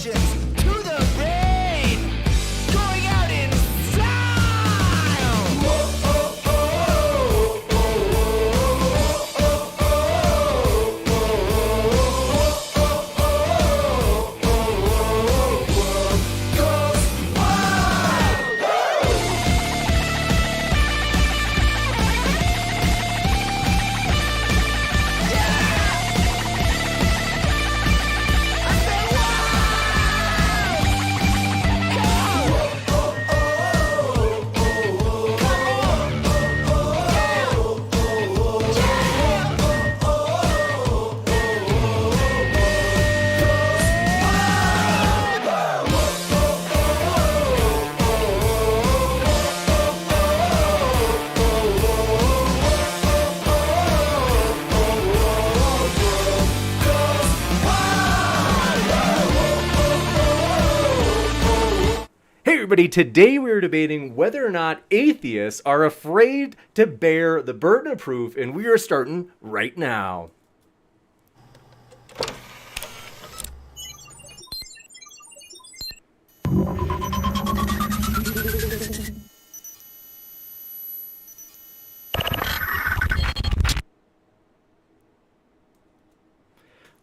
questions to the brain. Going out in style. Everybody, today we're debating whether or not atheists are afraid to bear the burden of proof, and we are starting right now.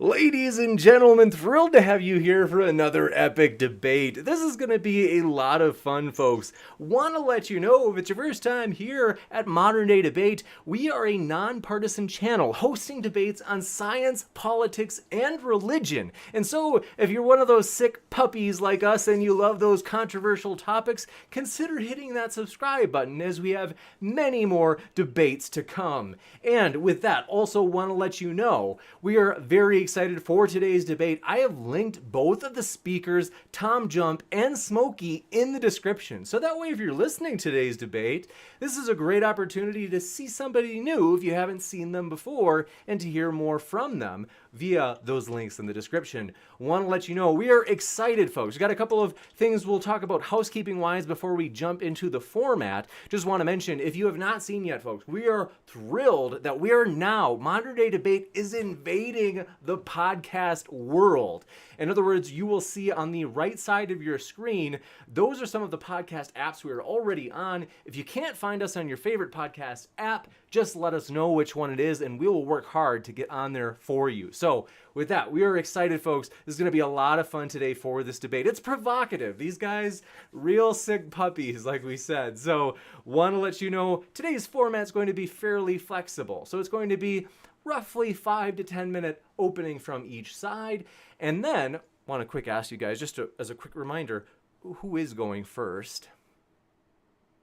Ladies and gentlemen, thrilled to have you here for another epic debate. This is going to be a lot of fun, folks. Want to let you know, if it's your first time here at Modern Day Debate, we are a nonpartisan channel hosting debates on science, politics, and religion. And so, if you're one of those sick puppies like us and you love those controversial topics, consider hitting that subscribe button as we have many more debates to come. And with that, also want to let you know, we are very excited for today's debate. I have linked both of the speakers, TJump and Smokey, in the description. So that way, if you're listening to today's debate, this is a great opportunity to see somebody new if you haven't seen them before and to hear more from them via those links in the description. Want to let you know, we are excited, folks. We got a couple of things we'll talk about housekeeping-wise before we jump into the format. Just want to mention, if you have not seen yet, folks, we are thrilled that we are now, Modern Day Debate is invading the podcast world. In other words, you will see on the right side of your screen, those are some of the podcast apps we are already on. If you can't find us on your favorite podcast app, just let us know which one it is and we will work hard to get on there for you. So with that, we are excited, folks. This is going to be a lot of fun today for this debate. It's provocative. These guys, real sick puppies, like we said. So want to let you know, today's format is going to be fairly flexible. So it's going to be roughly 5 to 10 minute opening from each side. And then, want to quick ask you guys, just as a quick reminder, who is going first?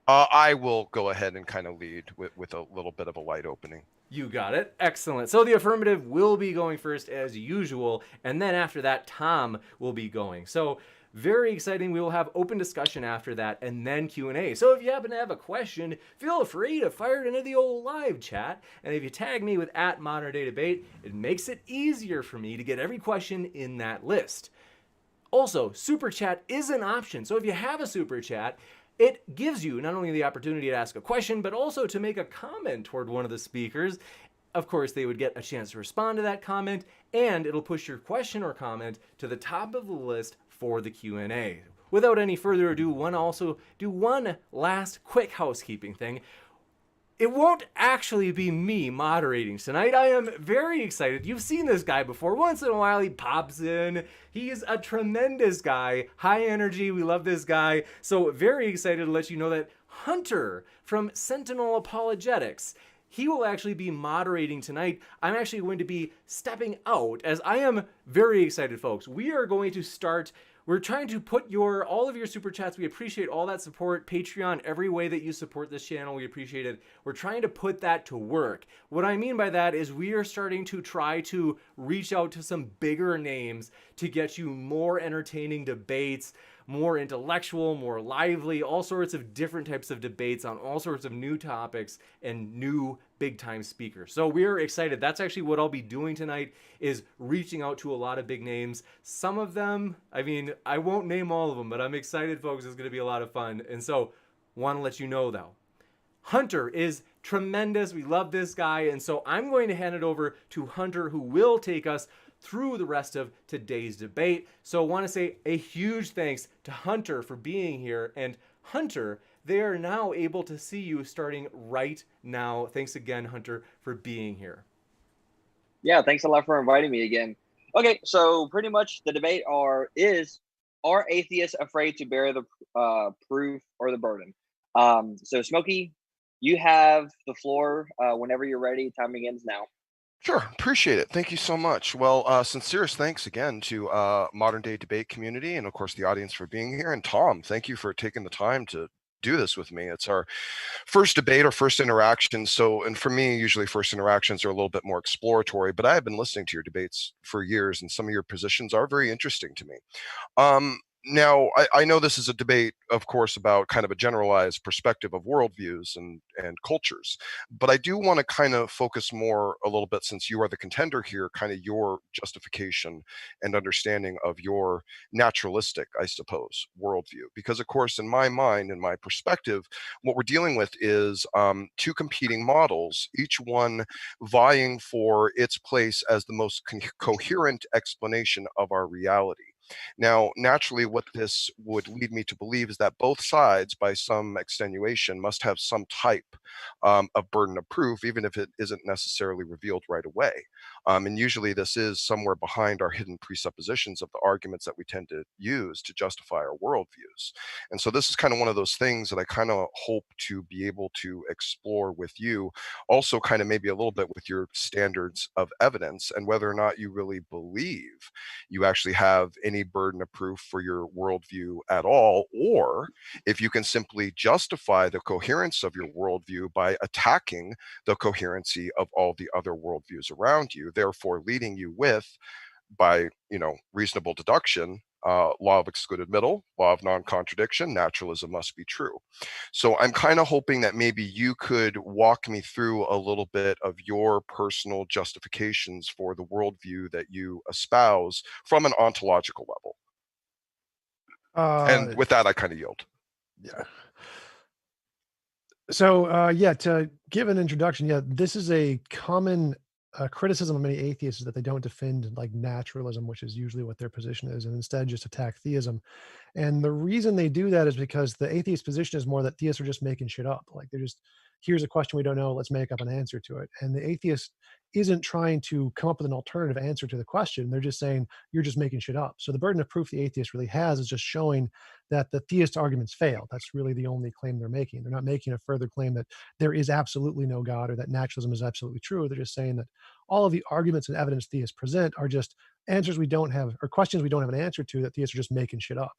I will go ahead and kind of lead with a little bit of a light opening. You got it. Excellent. So the affirmative will be going first as usual, and then after that, Tom will be going. So very exciting. We will have open discussion after that, and then Q&A. So if you happen to have a question, feel free to fire it into the old live chat. And if you tag me with @ModernDayDebate, it makes it easier for me to get every question in that list. Also, Super Chat is an option. So if you have a Super Chat, it gives you not only the opportunity to ask a question, but also to make a comment toward one of the speakers. Of course, they would get a chance to respond to that comment, and it'll push your question or comment to the top of the list for the Q&A. Without any further ado, want to also do one last quick housekeeping thing. It won't actually be me moderating tonight. I am very excited. You've seen this guy before. Once in a while, he pops in. He's a tremendous guy. High energy. We love this guy. So very excited to let you know that Hunter from Sentinel Apologetics, he will actually be moderating tonight. I'm actually going to be stepping out as I am very excited, folks. We are going to start... We're trying to put all of your super chats. We appreciate all that support. Patreon, every way that you support this channel, we appreciate it. We're trying to put that to work. What I mean by that is we are starting to try to reach out to some bigger names to get you more entertaining debates, more intellectual, more lively, all sorts of different types of debates on all sorts of new topics and new big-time speakers. So we're excited. That's actually what I'll be doing tonight, is reaching out to a lot of big names. Some of them, I mean, I won't name all of them, but I'm excited, folks. It's going to be a lot of fun. And so, want to let you know, though, Hunter is tremendous. We love this guy. And so I'm going to hand it over to Hunter, who will take us through the rest of today's debate. So I want to say a huge thanks to Hunter for being here. And Hunter, they are now able to see you starting right now. Thanks again, Hunter, for being here. Yeah, thanks a lot for inviting me again. Okay, so pretty much the debate are atheists afraid to bear the proof or the burden? So Smokey, you have the floor whenever you're ready. Time begins now. Sure, appreciate it. Thank you so much. Well, sincerest thanks again to Modern Day Debate community and of course the audience for being here. And Tom, thank you for taking the time to do this with me. It's our first debate or first interaction. So, and for me, usually first interactions are a little bit more exploratory, but I have been listening to your debates for years and some of your positions are very interesting to me. Now, I know this is a debate, of course, about kind of a generalized perspective of worldviews and cultures, but I do want to kind of focus more a little bit, since you are the contender here, kind of your justification and understanding of your naturalistic, I suppose, worldview. Because, of course, in my mind, in my perspective, what we're dealing with is two competing models, each one vying for its place as the most coherent explanation of our reality. Now, naturally, what this would lead me to believe is that both sides, by some extenuation, must have some type of burden of proof, even if it isn't necessarily revealed right away. And usually this is somewhere behind our hidden presuppositions of the arguments that we tend to use to justify our worldviews. And so this is kind of one of those things that I kind of hope to be able to explore with you, also kind of maybe a little bit with your standards of evidence and whether or not you really believe you actually have any burden of proof for your worldview at all, or if you can simply justify the coherence of your worldview by attacking the coherency of all the other worldviews around you, therefore leading you with, by reasonable deduction, law of excluded middle, law of non-contradiction, naturalism must be true. So I'm kind of hoping that maybe you could walk me through a little bit of your personal justifications for the worldview that you espouse from an ontological level. And with that, I kind of yield. Yeah. So, yeah, to give an introduction, yeah, this is a common criticism of many atheists, is that they don't defend like naturalism, which is usually what their position is, and instead just attack theism. And the reason they do that is because the atheist position is more that theists are just making shit up. Like they're just, here's a question we don't know, let's make up an answer to it. And the atheist isn't trying to come up with an alternative answer to the question. They're just saying, you're just making shit up. So the burden of proof the atheist really has is just showing that the theist arguments fail. That's really the only claim they're making. They're not making a further claim that there is absolutely no God or that naturalism is absolutely true. They're just saying that all of the arguments and evidence theists present are just answers we don't have, or questions we don't have an answer to, that theists are just making shit up.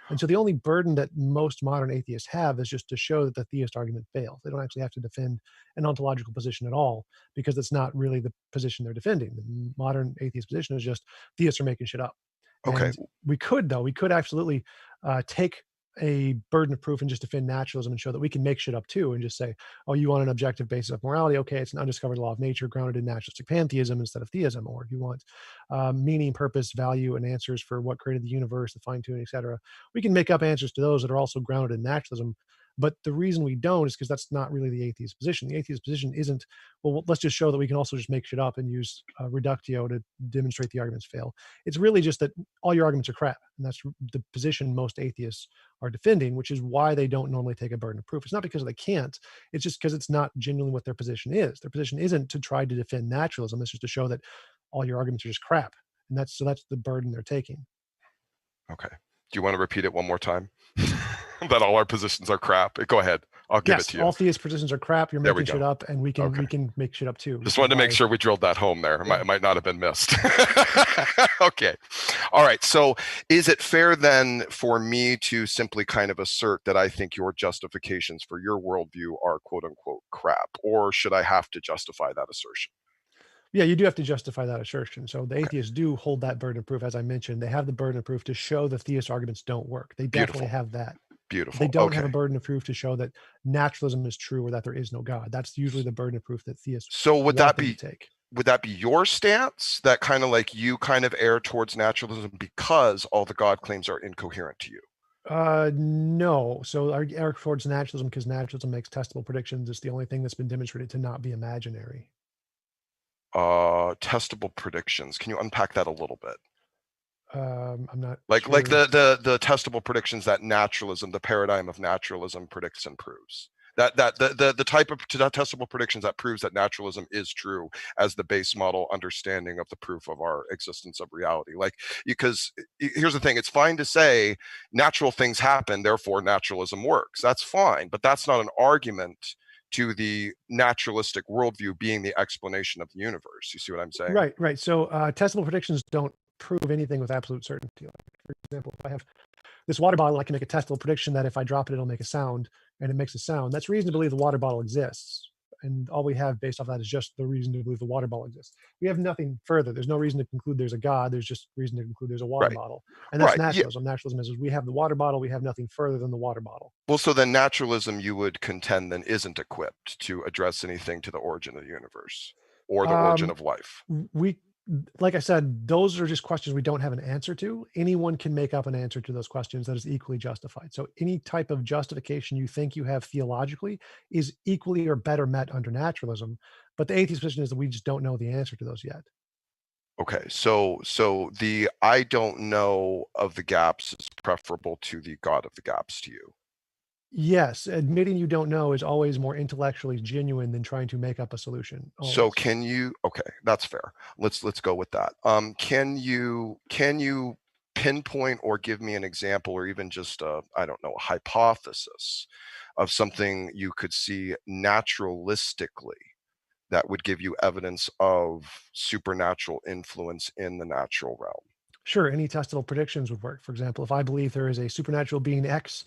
And so the only burden that most modern atheists have is just to show that the theist argument fails. They don't actually have to defend an ontological position at all, because it's not really the position they're defending. The modern atheist position is just theists are making shit up. Okay. And we could absolutely take a burden of proof and just defend naturalism and show that we can make shit up too, and just say, oh, you want an objective basis of morality? Okay, it's an undiscovered law of nature grounded in naturalistic pantheism instead of theism. Or if you want meaning, purpose, value, and answers for what created the universe, the fine-tuning, etc., we can make up answers to those that are also grounded in naturalism. But the reason we don't is because that's not really the atheist position. The atheist position isn't, well, let's just show that we can also just make shit up and use reductio to demonstrate the arguments fail. It's really just that all your arguments are crap. And that's the position most atheists are defending, which is why they don't normally take a burden of proof. It's not because they can't. It's just because it's not genuinely what their position is. Their position isn't to try to defend naturalism. It's just to show that all your arguments are just crap. And that's the burden they're taking. Okay. Do you want to repeat it one more time? That all our positions are crap. Go ahead. I'll give it to you. All theist positions are crap. You're making shit up, and we can make shit up too. Just wanted to make sure we drilled that home there. It might not have been missed. Okay. All right. So is it fair then for me to simply kind of assert that I think your justifications for your worldview are quote unquote crap, or should I have to justify that assertion? Yeah, you do have to justify that assertion. So the atheists do hold that burden of proof. As I mentioned, they have the burden of proof to show the theist arguments don't work. They definitely have that. Beautiful. They don't have a burden of proof to show that naturalism is true or that there is no God. That's usually the burden of proof that theists would that be take. Would that be your stance, that kind of like you kind of err towards naturalism because all the God claims are incoherent to you? No. So I err towards naturalism because naturalism makes testable predictions. It's the only thing that's been demonstrated to not be imaginary. testable predictions. Can you unpack that a little bit? I'm not Like sure. like the testable predictions that naturalism, the paradigm of naturalism, predicts and proves. That the type of testable predictions that proves that naturalism is true as the base model understanding of the proof of our existence of reality. Like, because here's the thing, it's fine to say natural things happen, therefore naturalism works. That's fine, but that's not an argument to the naturalistic worldview being the explanation of the universe. You see what I'm saying? Right, right. So testable predictions don't prove anything with absolute certainty. Like, for example, if I have this water bottle, I can make a testable prediction that if I drop it, it'll make a sound, and it makes a sound. That's reason to believe the water bottle exists. And all we have based off that is just the reason to believe the water bottle exists. We have nothing further. There's no reason to conclude there's a God. There's just reason to conclude there's a water Right. bottle. And that's Right. Yeah. naturalism. Naturalism is we have the water bottle. We have nothing further than the water bottle. Well, so then naturalism, you would contend, then isn't equipped to address anything to the origin of the universe or the origin of life. We, like I said, those are just questions we don't have an answer to. Anyone can make up an answer to those questions that is equally justified. So any type of justification you think you have theologically is equally or better met under naturalism. But the atheist position is that we just don't know the answer to those yet. Okay, so the I don't know of the gaps is preferable to the God of the gaps to you. Yes, admitting you don't know is always more intellectually genuine than trying to make up a solution. So always. can you, okay, that's fair. Let's go with that. Can you pinpoint or give me an example or even just a, I don't know, a hypothesis of something you could see naturalistically that would give you evidence of supernatural influence in the natural realm? Sure, any testable predictions would work. For example, if I believe there is a supernatural being X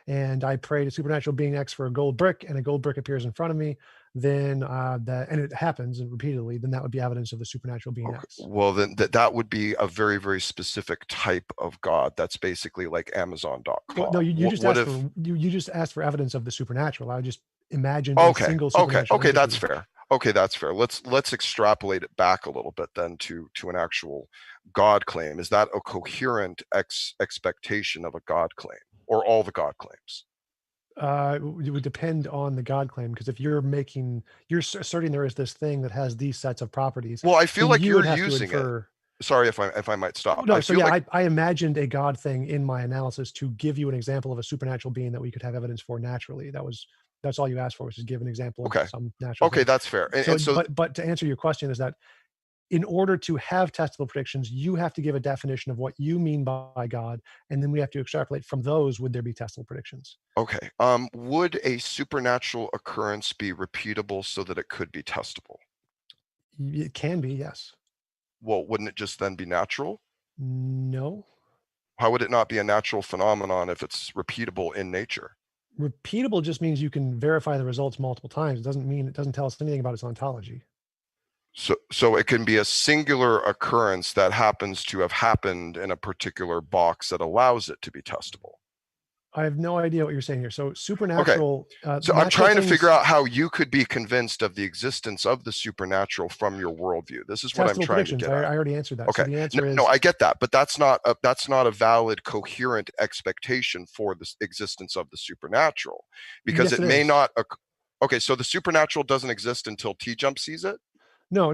and I pray to supernatural being X for a gold brick and a gold brick appears in front of me, then and it happens and repeatedly, then that would be evidence of the supernatural being Okay. X. Well, then that would be a very, very specific type of God. That's basically like Amazon.com. Well, no, you just What asked if, for you just asked for evidence of the supernatural. I would just imagined a single supernatural okay, that's entity. fair. Okay, that's fair. Let's extrapolate it back a little bit then to an actual God claim. Is that a coherent expectation of a God claim or all the God claims? It would depend on the God claim, because if you're asserting there is this thing that has these sets of properties, Well, I feel then like you you're would have to using it. infer. Sorry if I might stop. No, I so feel yeah, like I imagined a God thing in my analysis to give you an example of a supernatural being that we could have evidence for naturally. That's all you asked for, was to give an example of okay. some natural Okay, thing. that's fair. So, And so but to answer your question is that in order to have testable predictions, you have to give a definition of what you mean by God, and then we have to extrapolate from those. Would there be testable predictions? okay. Would a supernatural occurrence be repeatable so that it could be testable? It can be, yes. Well, wouldn't it just then be natural? No. How would it not be a natural phenomenon if it's repeatable in nature? Repeatable just means you can verify the results multiple times. It doesn't tell us anything about its ontology. So it can be a singular occurrence that happens to have happened in a particular box that allows it to be testable. I have no idea what you're saying here. So Okay. supernatural. So I'm trying to figure things- out how you could be convinced of the existence of the supernatural from your worldview. This is what I'm testable trying to predictions. get I at. already answered that. So Okay. the answer is No, I get that, but that's not a valid, coherent expectation for the existence of the supernatural, because Yes, it it may is. not. Okay, so the supernatural doesn't exist until TJump sees it. No,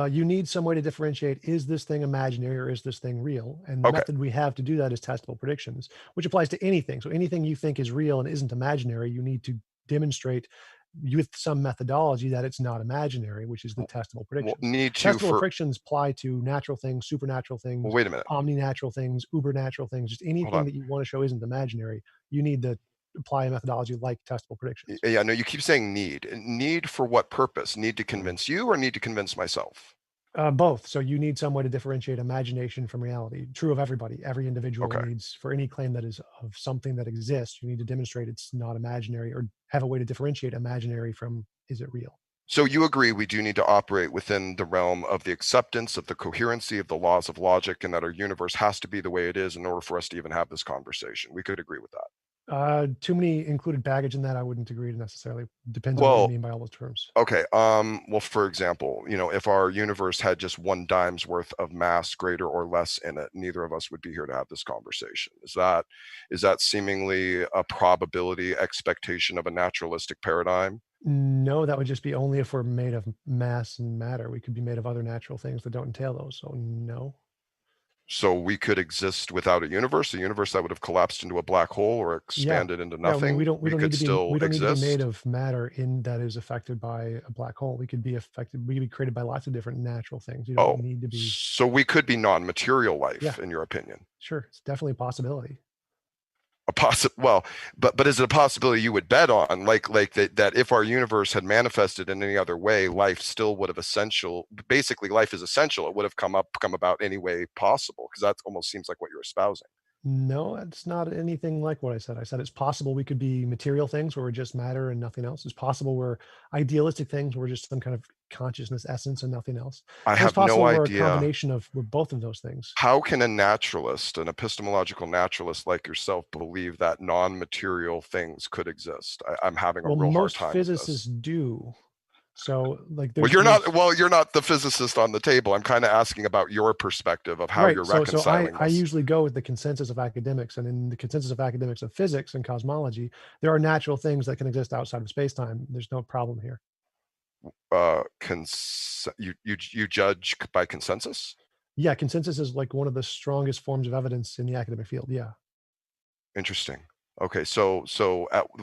you need some way to differentiate, is this thing imaginary or is this thing real? And the Okay. method we have to do that is testable predictions, which applies to anything. So anything you think is real and isn't imaginary, you need to demonstrate with some methodology that it's not imaginary, which is the testable Well, predictions. need to Testable for. predictions apply to natural things, supernatural things, Well, wait a minute. omninatural things, ubernatural things, just Hold anything on. that you want to show isn't imaginary. You need to apply a methodology like testable predictions. Yeah, no, you keep saying need. Need for what purpose? Need to convince you or need to convince myself? Both. So you need some way to differentiate imagination from reality. True of everybody. Every individual Okay. needs, for any claim that is of something that exists, you need to demonstrate it's not imaginary, or have a way to differentiate imaginary from, is it real? So you agree we do need to operate within the realm of the acceptance of the coherency of the laws of logic, and that our universe has to be the way it is in order for us to even have this conversation. We could agree with that. Too many included baggage in that. I wouldn't agree to necessarily. Depends on what Well, you mean by all those terms. okay. Well, for example, if our universe had just one dime's worth of mass, greater or less, in it, neither of us would be here to have this conversation. Is that seemingly a probability expectation of a naturalistic paradigm? No, that would just be only if we're made of mass and matter. We could be made of other natural things that don't entail those. So no. So we could exist without a universe that would have collapsed into a black hole or expanded into Yeah, I mean, nothing. we don't We need could to be still we don't need to be made exist. of matter in that is affected by a black hole. We could be affected. We could be created by lots of different natural things. You Oh, don't need to be. so we could be non-material life, Yeah. in your opinion? Sure, it's definitely a possibility. Well, but is it a possibility you would bet on, like that if our universe had manifested in any other way, life still would have basically life is essential, it would have come about any way possible? Because that almost seems like what you're espousing. No, it's not anything like what I said. I said it's possible we could be material things where we're just matter and nothing else. It's possible we're idealistic things where we're just some kind of consciousness essence and nothing else. I And it's have no possible we're a idea. combination of both of those things. How can a naturalist, an epistemological naturalist like yourself, believe that non-material things could exist? I'm having a Well, real hard most time with physicists this. do. So like Well, you're not the physicist on the table. I'm kind of asking about your perspective of how right. you're So reconciling I this. usually go with the consensus of academics, and in the consensus of academics of physics and cosmology, there are natural things that can exist outside of space-time. There's no problem here. You judge by consensus? Yeah, consensus is like one of the strongest forms of evidence in the academic field. Yeah. Interesting. Okay, so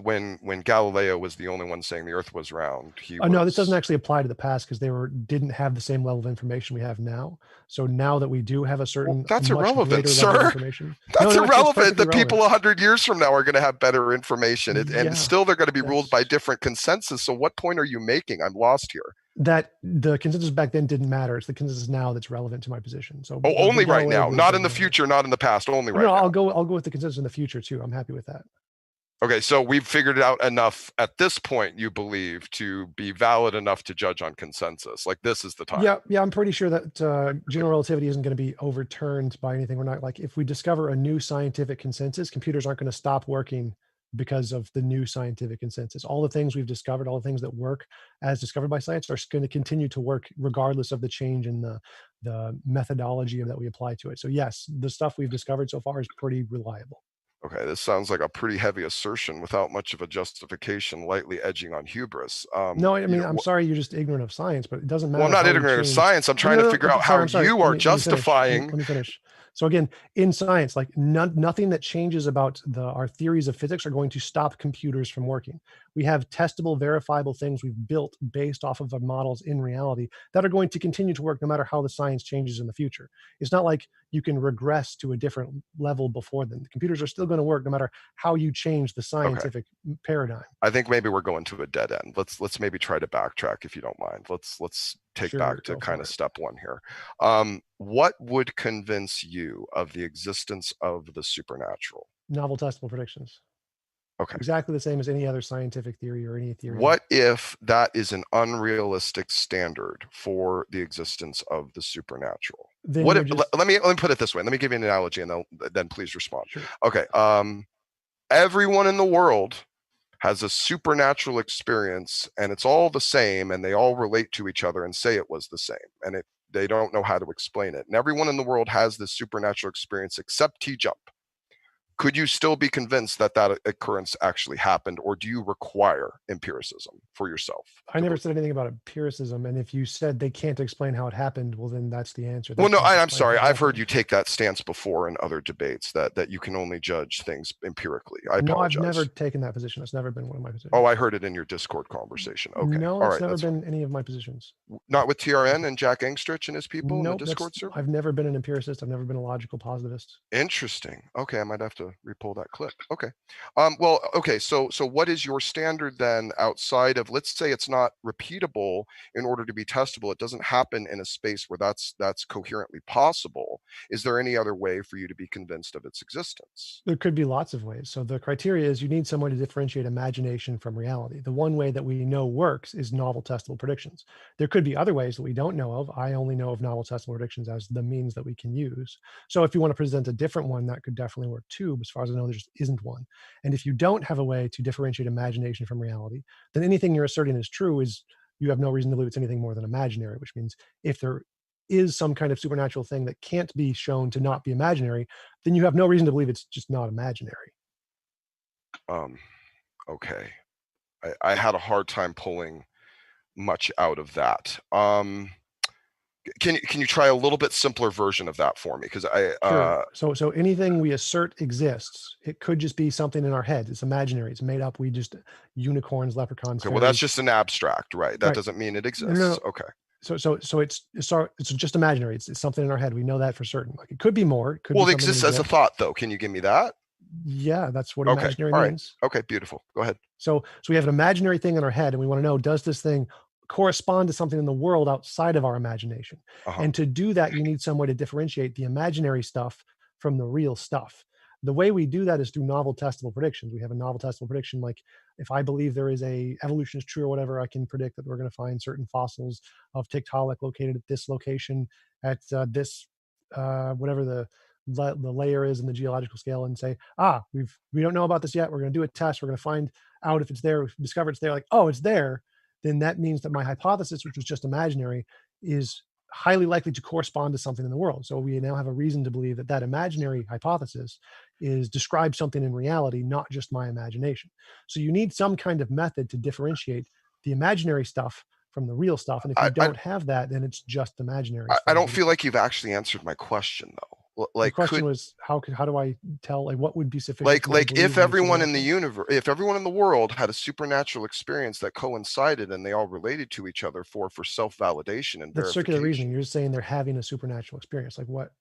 when Galileo was the only one saying the Earth was round, he was. No, this doesn't actually apply to the past because they didn't have the same level of information we have now. So now that we do have a certain that's much irrelevant, greater level of sir. information. That's No, it's irrelevant. perfectly That people relevant. 100 years from now are going to have better information, and Yeah, still they're going to be ruled by different consensus. So what point are you making? I'm lost here. That the consensus back then didn't matter. It's the consensus now that's relevant to my position. So only right Galileo now, belief not in the doesn't matter. future, not in the past, only right No, now. I'll go with the consensus in the future too. I'm happy with that. Okay, so we've figured it out enough at this point, you believe, to be valid enough to judge on consensus. Like this is the time. Yeah, I'm pretty sure that general relativity isn't going to be overturned by anything. We're not like, if we discover a new scientific consensus, computers aren't going to stop working because of the new scientific consensus. All the things we've discovered, all the things that work as discovered by science, are going to continue to work regardless of the change in the methodology that we apply to it. So yes, the stuff we've discovered so far is pretty reliable. Okay, this sounds like a pretty heavy assertion without much of a justification, lightly edging on hubris. No, I mean, I'm sorry, you're just ignorant of science, but it doesn't matter. Well, I'm not ignorant of science. I'm trying to figure out how you are justifying. Let me finish. So again, in science, like nothing that changes about our theories of physics are going to stop computers from working. We have testable, verifiable things we've built based off of our models in reality that are going to continue to work no matter how the science changes in the future. It's not like you can regress to a different level before then. The computers are still going to work no matter how you change the scientific paradigm. I think maybe we're going to a dead end. Let's maybe try to backtrack if you don't mind. Let's take back to kind of step one here. What would convince you of the existence of the supernatural? Novel testable predictions. Okay. Exactly the same as any other scientific theory or any theory. What if that is an unrealistic standard for the existence of the supernatural? Then what if, let me put it this way. Let me give you an analogy, and then please respond. Sure. Okay. Everyone in the world has a supernatural experience, and it's all the same, and they all relate to each other and say it was the same, and they don't know how to explain it. And everyone in the world has this supernatural experience except TJump. Could you still be convinced that that occurrence actually happened, or do you require empiricism for yourself? I never said anything about empiricism, and if you said they can't explain how it happened, well, then that's the answer. Well, no, I'm sorry. I've heard you take that stance before in other debates that you can only judge things empirically. I apologize. No, I've never taken that position. That's never been one of my positions. Oh, I heard it in your Discord conversation. Okay. No, it's never been any of my positions. Not with TRN and Jack Angstrich and his people in the Discord server? I've never been an empiricist. I've never been a logical positivist. Interesting. Okay, I might have to repull that clip. Okay. Well, okay, so what is your standard then outside of, let's say it's not repeatable in order to be testable, it doesn't happen in a space where that's coherently possible. Is there any other way for you to be convinced of its existence? There could be lots of ways. So the criteria is you need someone to differentiate imagination from reality. The one way that we know works is novel testable predictions. There could be other ways that we don't know of. I only know of novel testable predictions as the means that we can use. So if you want to present a different one, that could definitely work too. But as far as I know, there just isn't one. And if you don't have a way to differentiate imagination from reality, then anything you're asserting is true is you have no reason to believe it's anything more than imaginary, which means if there is some kind of supernatural thing that can't be shown to not be imaginary, then you have no reason to believe it's just not imaginary. Okay. I had a hard time pulling much out of that. Can you try a little bit simpler version of that for me? Because Sure. So anything we assert exists, it could just be something in our head. It's imaginary. It's made up. We just unicorns, leprechauns, okay, well, that's fairies. just an abstract, right? That Right. doesn't mean it No, exists. no, no. Okay. So it's just imaginary. It's something in our head. We know that for certain. Like it could be more. It could Well, be it something that exists as a thought, though. Can you give me that? Yeah, that's what Okay. imaginary All right. means. Okay, beautiful. Go ahead. So we have an imaginary thing in our head, and we want to know, does this thing correspond to something in the world outside of our imagination? Uh-huh. And to do that, you need some way to differentiate the imaginary stuff from the real stuff. The way we do that is through novel testable predictions. We have a novel testable prediction, like if I believe there is a evolution is true or whatever, I can predict that we're going to find certain fossils of Tiktaalik located at this location at this whatever the layer is in the geological scale, and say, we don't know about this yet. We're going to do a test. We're going to find out if it's there. If we discover it's there, like, oh, it's there, then that means that my hypothesis, which was just imaginary, is highly likely to correspond to something in the world. So we now have a reason to believe that that imaginary hypothesis is describes something in reality, not just my imagination. So you need some kind of method to differentiate the imaginary stuff from the real stuff. And if you don't have that, then it's just imaginary. I don't feel like you've actually answered my question, though. the Like, question was how do I tell, like, what would be sufficient like for me to believe if in everyone in the supernatural? universe, if everyone in the world had a supernatural experience that coincided and they all related to each other for self-validation and That's circular reasoning. verification. You're just saying they're having a supernatural experience. Like what?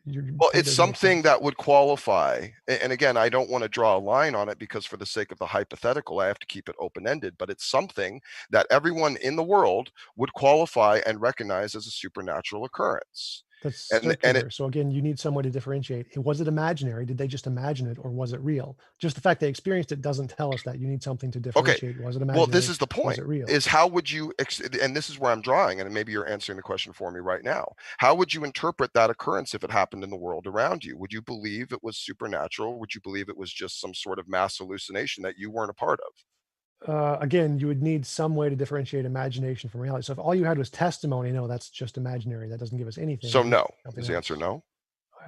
Well, That it's doesn't make something sense. that would qualify. And again, I don't want to draw a line on it because for the sake of the hypothetical, I have to keep it open-ended, but it's something that everyone in the world would qualify and recognize as a supernatural occurrence. That's And circular. So again, you need some way to differentiate. Was it imaginary? Did they just imagine it, or was it real? Just the fact they experienced it doesn't tell us that. You need something to okay, differentiate. Was it well, this imaginary? is the Was point, it real? is how would you and this is where I'm drawing, and maybe you're answering the question for me right now. How would you interpret that occurrence if it happened in the world around you? Would you believe it was supernatural? Would you believe it was just some sort of mass hallucination that you weren't a part of? Again, you would need some way to differentiate imagination from reality. So if all you had was testimony, no, that's just imaginary. That doesn't give us anything. So We need no, something is the answer else. no?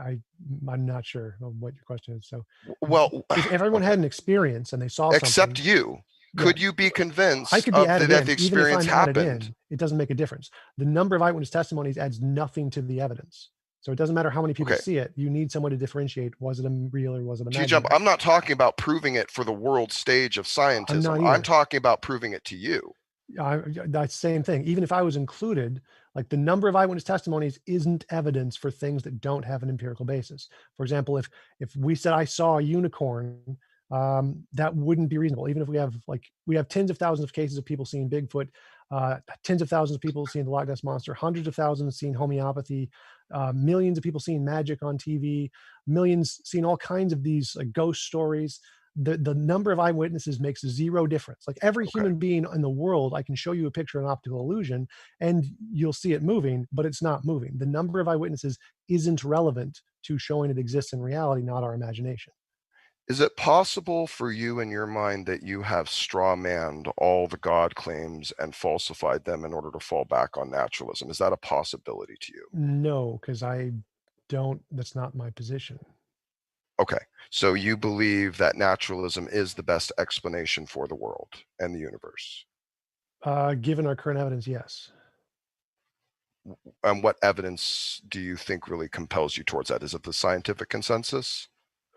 I'm not sure of what your question is. So Well, if everyone okay. had an experience and they saw Except something, you. yeah, Could you be I convinced could be of added that in. the Even if experience I'm added happened? in, it doesn't make a difference. The number of eyewitness testimonies adds nothing to the evidence. So it doesn't matter how many people Okay. see it. You need someone to differentiate, was it real or was it TJump, imaginary? I'm not talking about proving it for the world stage of I'm scientism. not I'm either. talking about proving it to you. That's the same thing. Even if I was included, like the number of eyewitness testimonies isn't evidence for things that don't have an empirical basis. For example, if we said I saw a unicorn, that wouldn't be reasonable. Even if we have tens of thousands of cases of people seeing Bigfoot, tens of thousands of people seeing the Loch Ness monster, hundreds of thousands seeing homeopathy, millions of people seeing magic on TV, millions seeing all kinds of these ghost stories. The number of eyewitnesses makes zero difference. Like every Okay. human being in the world, I can show you a picture of an optical illusion and you'll see it moving, but it's not moving. The number of eyewitnesses isn't relevant to showing it exists in reality, not our imagination. Is it possible for you in your mind that you have straw manned all the God claims and falsified them in order to fall back on naturalism? Is that a possibility to you? No, because that's not my position. Okay. So you believe that naturalism is the best explanation for the world and the universe. Given our current evidence, yes. And what evidence do you think really compels you towards that? Is it the scientific consensus?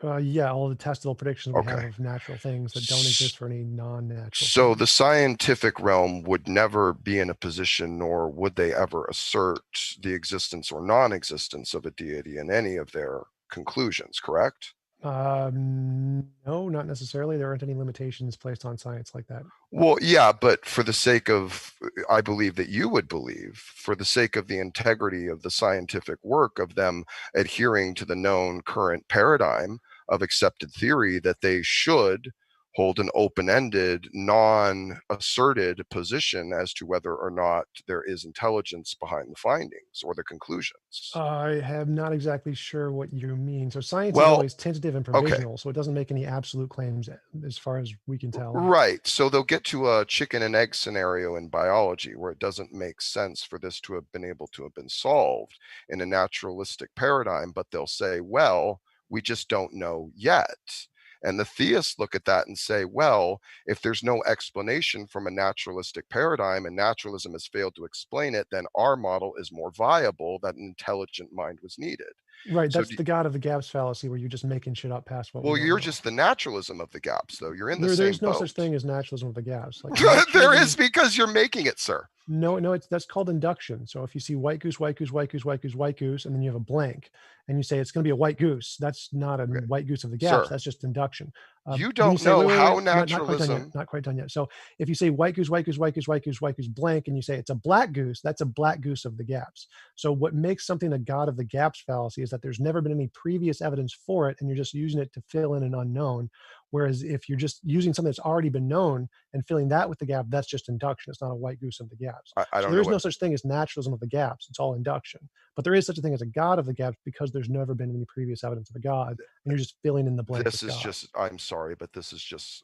Yeah, all the testable predictions we have Okay. of natural things that don't exist for any non-natural So things. the scientific realm would never be in a position, nor would they ever assert the existence or non-existence of a deity in any of their conclusions, correct? No, not necessarily. There aren't any limitations placed on science like that. Well, yeah, but for the sake of, I believe that you would believe, for the sake of the integrity of the scientific work of them adhering to the known current paradigm of accepted theory, that they should hold an open-ended, non-asserted position as to whether or not there is intelligence behind the findings or the conclusions. I am not exactly sure what you mean. So science is Well, always tentative and okay. provisional, so it doesn't make any absolute claims as far as we can tell. Right. So they'll get to a chicken and egg scenario in biology where it doesn't make sense for this to have been able to have been solved in a naturalistic paradigm, but they'll say, well, we just don't know yet. And the theists look at that and say, well, if there's no explanation from a naturalistic paradigm and naturalism has failed to explain it, then our model is more viable, that an intelligent mind was needed. Right, So that's the God of the gaps fallacy, where you're just making shit up past what we well, don't you're know. just the naturalism of the gaps, though. You're in the There's same no boat. such thing as naturalism of the gaps. Like There naturalism, is, because you're making it, sir. no, that's called induction. So if you see white goose, white goose, white goose, white goose, white goose, and then you have a blank, and you say it's going to be a white goose, that's not a Okay. white goose of the gaps. Sir, That's just induction. you When don't say, know wait, wait, how wait, not quite done yet. naturalism. Not quite done yet. So if you say white goose, white goose, white goose, white goose, white goose, blank, and you say it's a black goose, that's a black goose of the gaps. So what makes something a God of the gaps fallacy is that there's never been any previous evidence for it, and you're just using it to fill in an unknown. Whereas if you're just using something that's already been known and filling that with the gap, that's just induction. It's not a white goose of the gaps. I So don't there know is no what. such thing as naturalism of the gaps. It's all induction. But there is such a thing as a God of the gaps because there's never been any previous evidence of a God, and you're just filling in the blank This with is God. just, I'm sorry, but this is just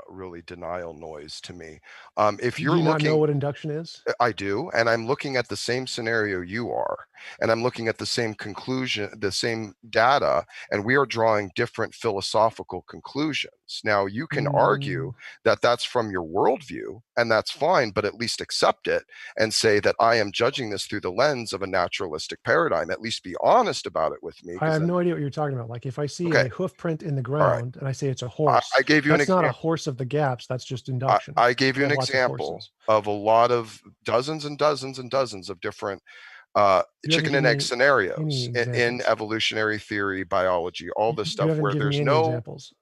really denial noise to me. If Do you're you not know looking, what induction is? I do, and I'm looking at the same scenario you are, and I'm looking at the same conclusion, the same data, and we are drawing different philosophical conclusions. Now, you can argue that that's from your worldview, and that's fine, but at least accept it and say that I am judging this through the lens of a naturalistic paradigm. At least be honest about it with me. I have Then, no idea what you're talking about. Like if I see okay, a hoof print in the all right, ground and I say it's a horse, I gave you an that's not a example. horse of the gaps. That's just induction. I gave We you an have lots of example horses. of a lot of dozens and dozens and dozens of different You haven't chicken and given egg me scenarios any in examples. evolutionary theory, biology, all this You stuff haven't where given there's me any no. examples.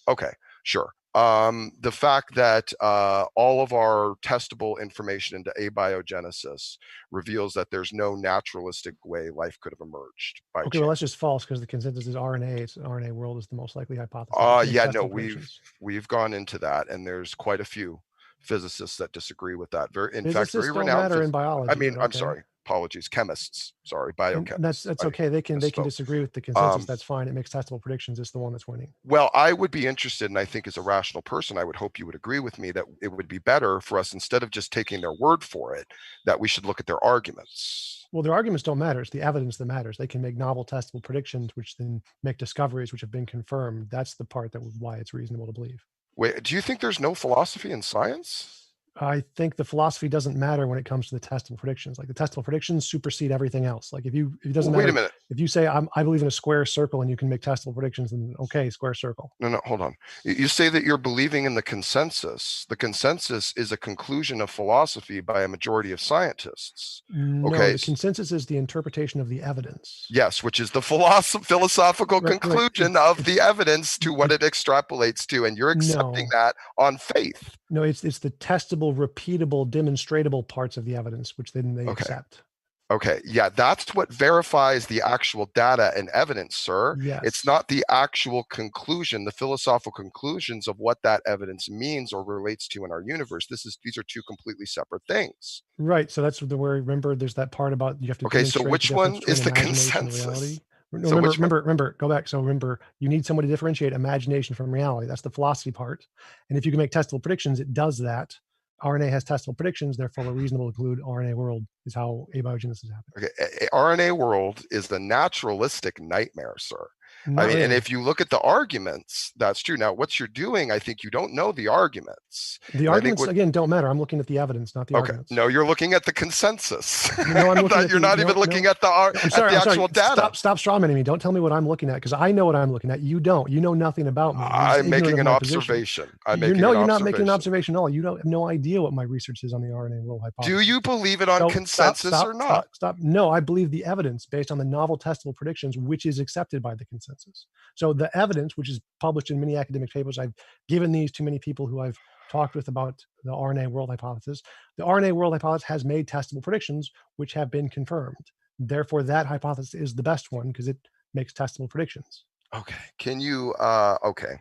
Okay, sure. The fact that all of our testable information into abiogenesis reveals that there's no naturalistic way life could have emerged by Okay, well, that's chance. just false because the consensus is RNA. It's RNA world is the most likely hypothesis. You can make Yeah, no, testable predictions. we've gone into that, and there's quite a few physicists that disagree with that. In fact, very Physicists don't renowned. matter in biology, I mean, but I'm okay. sorry, apologies, chemists. Sorry, And that's biochemists. I okay. They can misspoke. disagree with the consensus. Um, That's fine. It makes testable predictions. It's the one that's winning. Well, I would be interested, and I think as a rational person, I would hope you would agree with me that it would be better for us, instead of just taking their word for it, that we should look at their arguments. Well, their arguments don't matter. It's the evidence that matters. They can make novel testable predictions, which then make discoveries which have been confirmed. That's the part why it's reasonable to believe. Wait, do you think there's no philosophy in science? I think the philosophy doesn't matter when it comes to the testable predictions. Like the testable predictions supersede everything else. Like if it doesn't Wait matter. a minute. If you say I believe in a square circle and you can make testable predictions, then okay, square circle. No, hold on. You say that you're believing in the consensus. The consensus is a conclusion of philosophy by a majority of scientists. No, Okay. the consensus is the interpretation of the evidence. Yes, which is the philosophical Right. conclusion of the evidence to what it extrapolates to, and you're accepting that on faith. No, it's the testable, repeatable, demonstratable parts of the evidence, which then they accept. Okay, yeah, that's what verifies the actual data and evidence, sir. Yes. It's not the actual conclusion, the philosophical conclusions of what that evidence means or relates to in our universe. These are two completely separate things. Right. So that's where, remember, there's that part about you have to. Okay, so demonstrate which the one difference is the between imagination and consensus? reality. No, So remember, go back. So remember, you need someone to differentiate imagination from reality. That's the philosophy part. And if you can make testable predictions, it does that. RNA has testable predictions, therefore we're reasonable to conclude RNA world is how abiogenesis happens. Okay, RNA world is the naturalistic nightmare, sir. Not I mean, really. and if you look at the arguments, that's true. Now, what you're doing, I think you don't know the arguments. The arguments, again, don't matter. I'm looking at the evidence, not the arguments. No, you're looking at the consensus. No, I'm looking at you're not even looking at the actual data. Stop strawmanning me. Don't tell me what I'm looking at, because I know what I'm looking at. You don't. You know nothing about me. I'm making an observation. You're not making an observation at all. You don't have no idea what my research is on the RNA world hypothesis. Do you believe it on consensus or not? Stop. No, I believe the evidence based on the novel testable predictions, which is accepted by the consensus. So the evidence, which is published in many academic papers, I've given these to many people who I've talked with about the RNA world hypothesis. The RNA world hypothesis has made testable predictions, which have been confirmed. Therefore, that hypothesis is the best one because it makes testable predictions. Okay. Can you? Okay.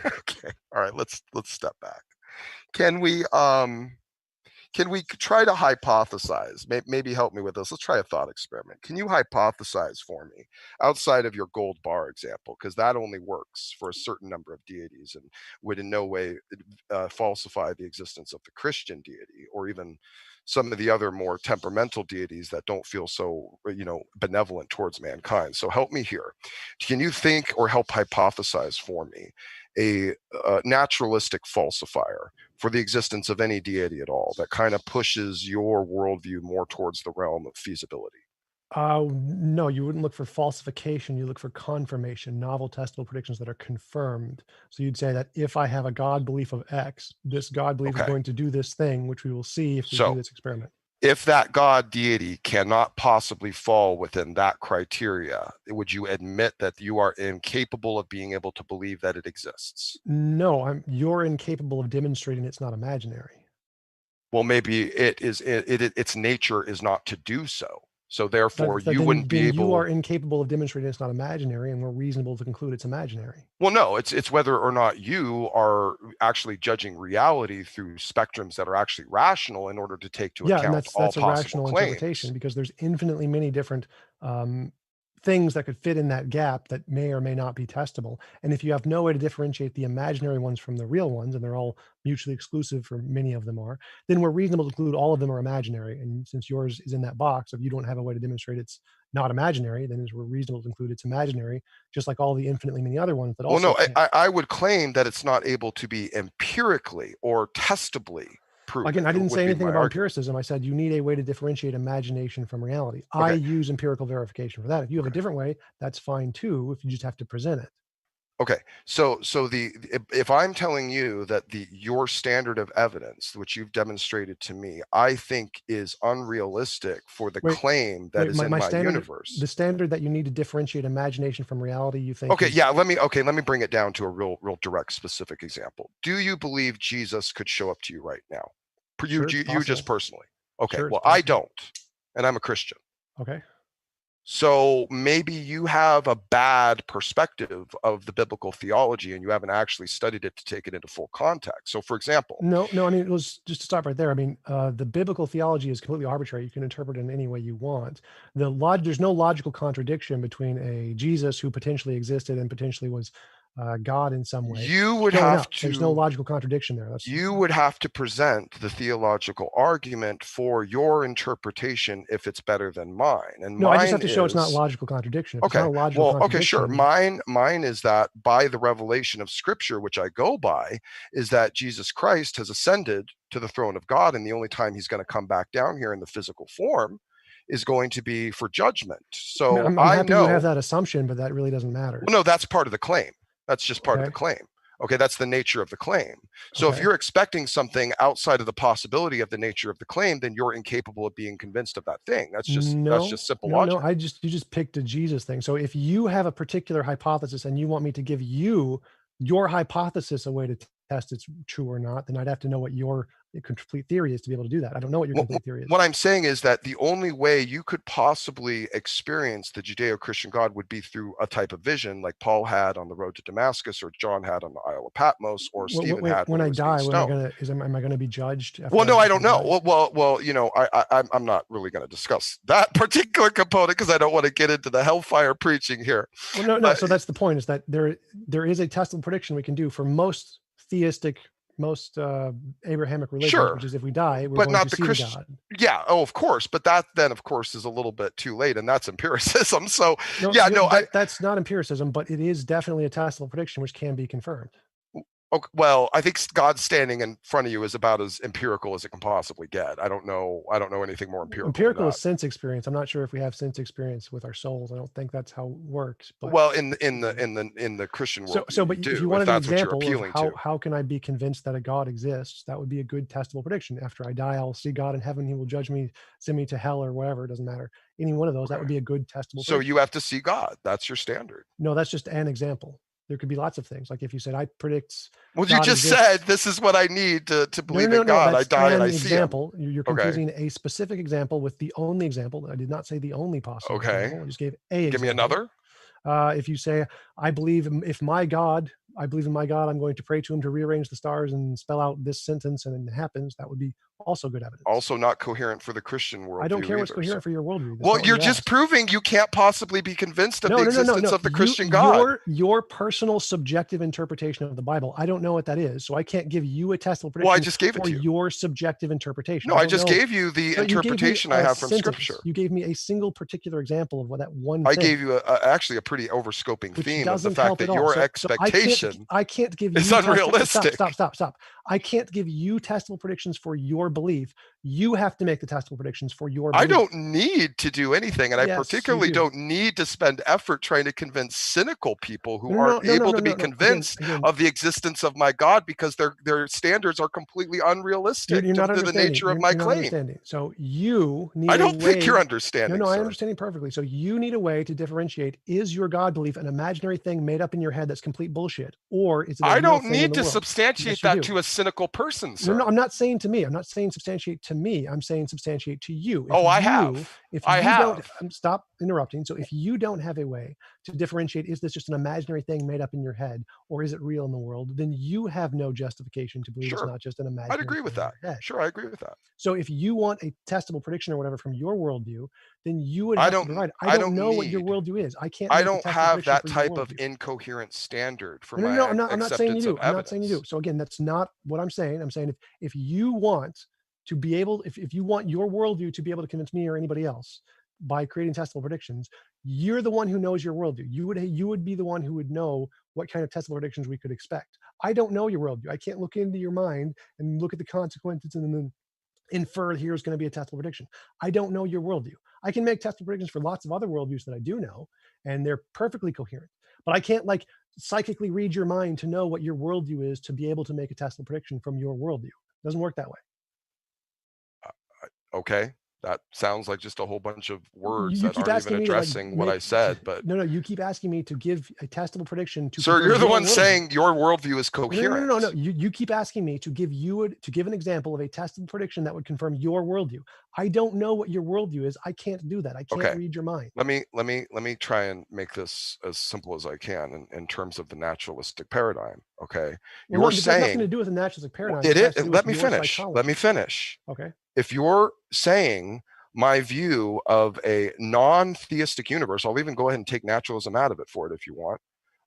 Okay. All right. Let's step back. Can we? can we try to hypothesize? Maybe help me with this. Let's try a thought experiment. Can you hypothesize for me outside of your gold bar example? Because that only works for a certain number of deities and would in no way falsify the existence of the Christian deity or even some of the other more temperamental deities that don't feel so, benevolent towards mankind. So help me here. Can you think or help hypothesize for me a naturalistic falsifier for the existence of any deity at all that kind of pushes your worldview more towards the realm of feasibility? No, you wouldn't look for falsification. You look for confirmation, novel testable predictions that are confirmed. So you'd say that if I have a God belief of X, this God belief is Okay. going to do this thing, which we will see if we So- do this experiment. If that God deity cannot possibly fall within that criteria, would you admit that you are incapable of being able to believe that it exists? No, you're incapable of demonstrating it's not imaginary. Well, maybe its nature is not to do so. So therefore, you then, wouldn't be then able. You are incapable of demonstrating it's not imaginary, and we're reasonable to conclude it's imaginary. Well, no, it's whether or not you are actually judging reality through spectrums that are actually rational in order to take to Yeah, and account that's all a possible rational claims. interpretation because there's infinitely many different things that could fit in that gap that may or may not be testable. And if you have no way to differentiate the imaginary ones from the real ones, and they're all mutually exclusive, for many of them are, then we're reasonable to conclude all of them are imaginary. And since yours is in that box, if you don't have a way to demonstrate it's not imaginary, then we're reasonable to conclude it's imaginary, just like all the infinitely many other ones that also. Well, no, I would claim that it's not able to be empirically or testably proven. Again, I didn't say anything about argument. empiricism. I said you need a way to differentiate imagination from reality. Okay. I use empirical verification for that. If you have a different way, that's fine too, if you just have to present it. Okay, so if I'm telling you that your standard of evidence, which you've demonstrated to me, I think is unrealistic for the claim that is in my universe. The standard that you need to differentiate imagination from reality, you think? Okay, yeah. Let me bring it down to a real direct, specific example. Do you believe Jesus could show up to you right now? You just personally? Okay. Sure, well, I don't, and I'm a Christian. Okay. So maybe you have a bad perspective of the biblical theology and you haven't actually studied it to take it into full context. So for example, no, I mean, it was just to stop right there. I mean, the biblical theology is completely arbitrary. You can interpret it in any way you want. There's no logical contradiction between a Jesus who potentially existed and potentially was God in some way. You would have to. There's no logical contradiction there. You would have to present the theological argument for your interpretation if it's better than mine. And no, mine I just have to show it's not logical contradiction. If okay. It's not a logical contradiction, okay, sure. Mine is that by the revelation of Scripture, which I go by, is that Jesus Christ has ascended to the throne of God, and the only time he's going to come back down here in the physical form is going to be for judgment. So I'm happy you have that assumption, but that really doesn't matter. Well, no, that's part of the claim. That's just part of the claim. Okay, that's the nature of the claim. So if you're expecting something outside of the possibility of the nature of the claim, then you're incapable of being convinced of that thing. That's just simple logic. No, you just picked a Jesus thing. So if you have a particular hypothesis and you want me to give you your hypothesis a way to test it's true or not, then I'd have to know what your complete theory is to be able to do that. I don't know what your complete theory is. What I'm saying is that the only way you could possibly experience the Judeo-Christian God would be through a type of vision like Paul had on the road to Damascus, or John had on the Isle of Patmos, or Stephen had when I die. Am I going to be judged? Well, no, I don't know. Well, I'm not really going to discuss that particular component because I don't want to get into the hellfire preaching here. Well, no. So that's the point: is that there is a testable prediction we can do for most theistic, most Abrahamic religions, which is if we die, we're going to see the God. Yeah, of course, but that then, of course, is a little bit too late, and that's empiricism. So that's not empiricism, but it is definitely a testable prediction which can be confirmed. Okay, well, I think God standing in front of you is about as empirical as it can possibly get. I don't know anything more empirical. Empirical is sense experience. I'm not sure if we have sense experience with our souls. I don't think that's how it works. But well, in the Christian world, but if you wanted an example of how can I be convinced that a God exists, that would be a good testable prediction. After I die, I'll see God in heaven. He will judge me, send me to hell or whatever. It doesn't matter. Any one of those, that would be a good testable prediction. So you have to see God. That's your standard. No, that's just an example. There could be lots of things. Like if you said, I predict. Well, you just said, this is what I need to believe in God. I die and I see him. You're confusing a specific example with the only example. I did not say the only possible example. I just gave a example. Give me another. If you say, I believe if my God I believe in my God, I'm going to pray to him to rearrange the stars and spell out this sentence, and it happens, that would be also good evidence. Also not coherent for the Christian worldview. I don't care what's either, coherent for your worldview. Well, you're just proving you can't possibly be convinced of the existence of the Christian God. Your personal subjective interpretation of the Bible, I don't know what that is, so I can't give you a testable prediction. Well, I just gave it to you. Your subjective interpretation. No, I just gave you the interpretation I have from Scripture. You gave me a single particular example of what that one I thing, gave you actually a pretty overscoping theme of the fact that at all. your So expectation I can't give you is unrealistic. Stop. I can't give you testable predictions for your belief. You have to make the testable predictions for your belief. I don't need to do anything, and Yes, I particularly you do. don't need to spend effort trying to convince cynical people who aren't able to be convinced of the existence of my God because their standards are completely unrealistic You're not to the nature of my you're not claim. understanding. So you need I don't a way, think you're understanding. No, sir. I'm understanding perfectly. So you need a way to differentiate: is your God belief an imaginary thing made up in your head that's complete bullshit, or is it? I don't need to substantiate that to a cynical person, sir. No, I'm not saying to me. I'm not saying substantiate to me. I'm saying substantiate to you. I have. If you don't, stop interrupting. So if you don't have a way to differentiate, is this just an imaginary thing made up in your head, or is it real in the world? Then you have no justification to believe it's not just an imaginary. I'd agree with that. Sure, I agree with that. So if you want a testable prediction or whatever from your worldview, then you would have to provide. I don't know what your worldview is. I can't. I don't have that type of incoherent standard for my I'm not saying you do. I'm not saying you do. So again, that's not what I'm saying. I'm saying if you want to be able, if you want your worldview to be able to convince me or anybody else by creating testable predictions, you're the one who knows your worldview. You would be the one who would know what kind of testable predictions we could expect. I don't know your worldview. I can't look into your mind and look at the consequences and then infer here's going to be a testable prediction. I don't know your worldview. I can make testable predictions for lots of other worldviews that I do know, and they're perfectly coherent. But I can't psychically read your mind to know what your worldview is to be able to make a testable prediction from your worldview. It doesn't work that way. Okay. That sounds like just a whole bunch of words that aren't even addressing what I said. But no, you keep asking me to give a testable prediction to. Sir, you're the one saying your worldview is coherent. No. You keep asking me to give an example of a testable prediction that would confirm your worldview. I don't know what your worldview is. I can't do that. I can't read your mind. Let me try and make this as simple as I can in terms of the naturalistic paradigm. Okay, you're saying nothing to do with the naturalistic paradigm. Let me finish. Let me finish. Okay. If you're saying my view of a non-theistic universe, I'll even go ahead and take naturalism out of it for it if you want.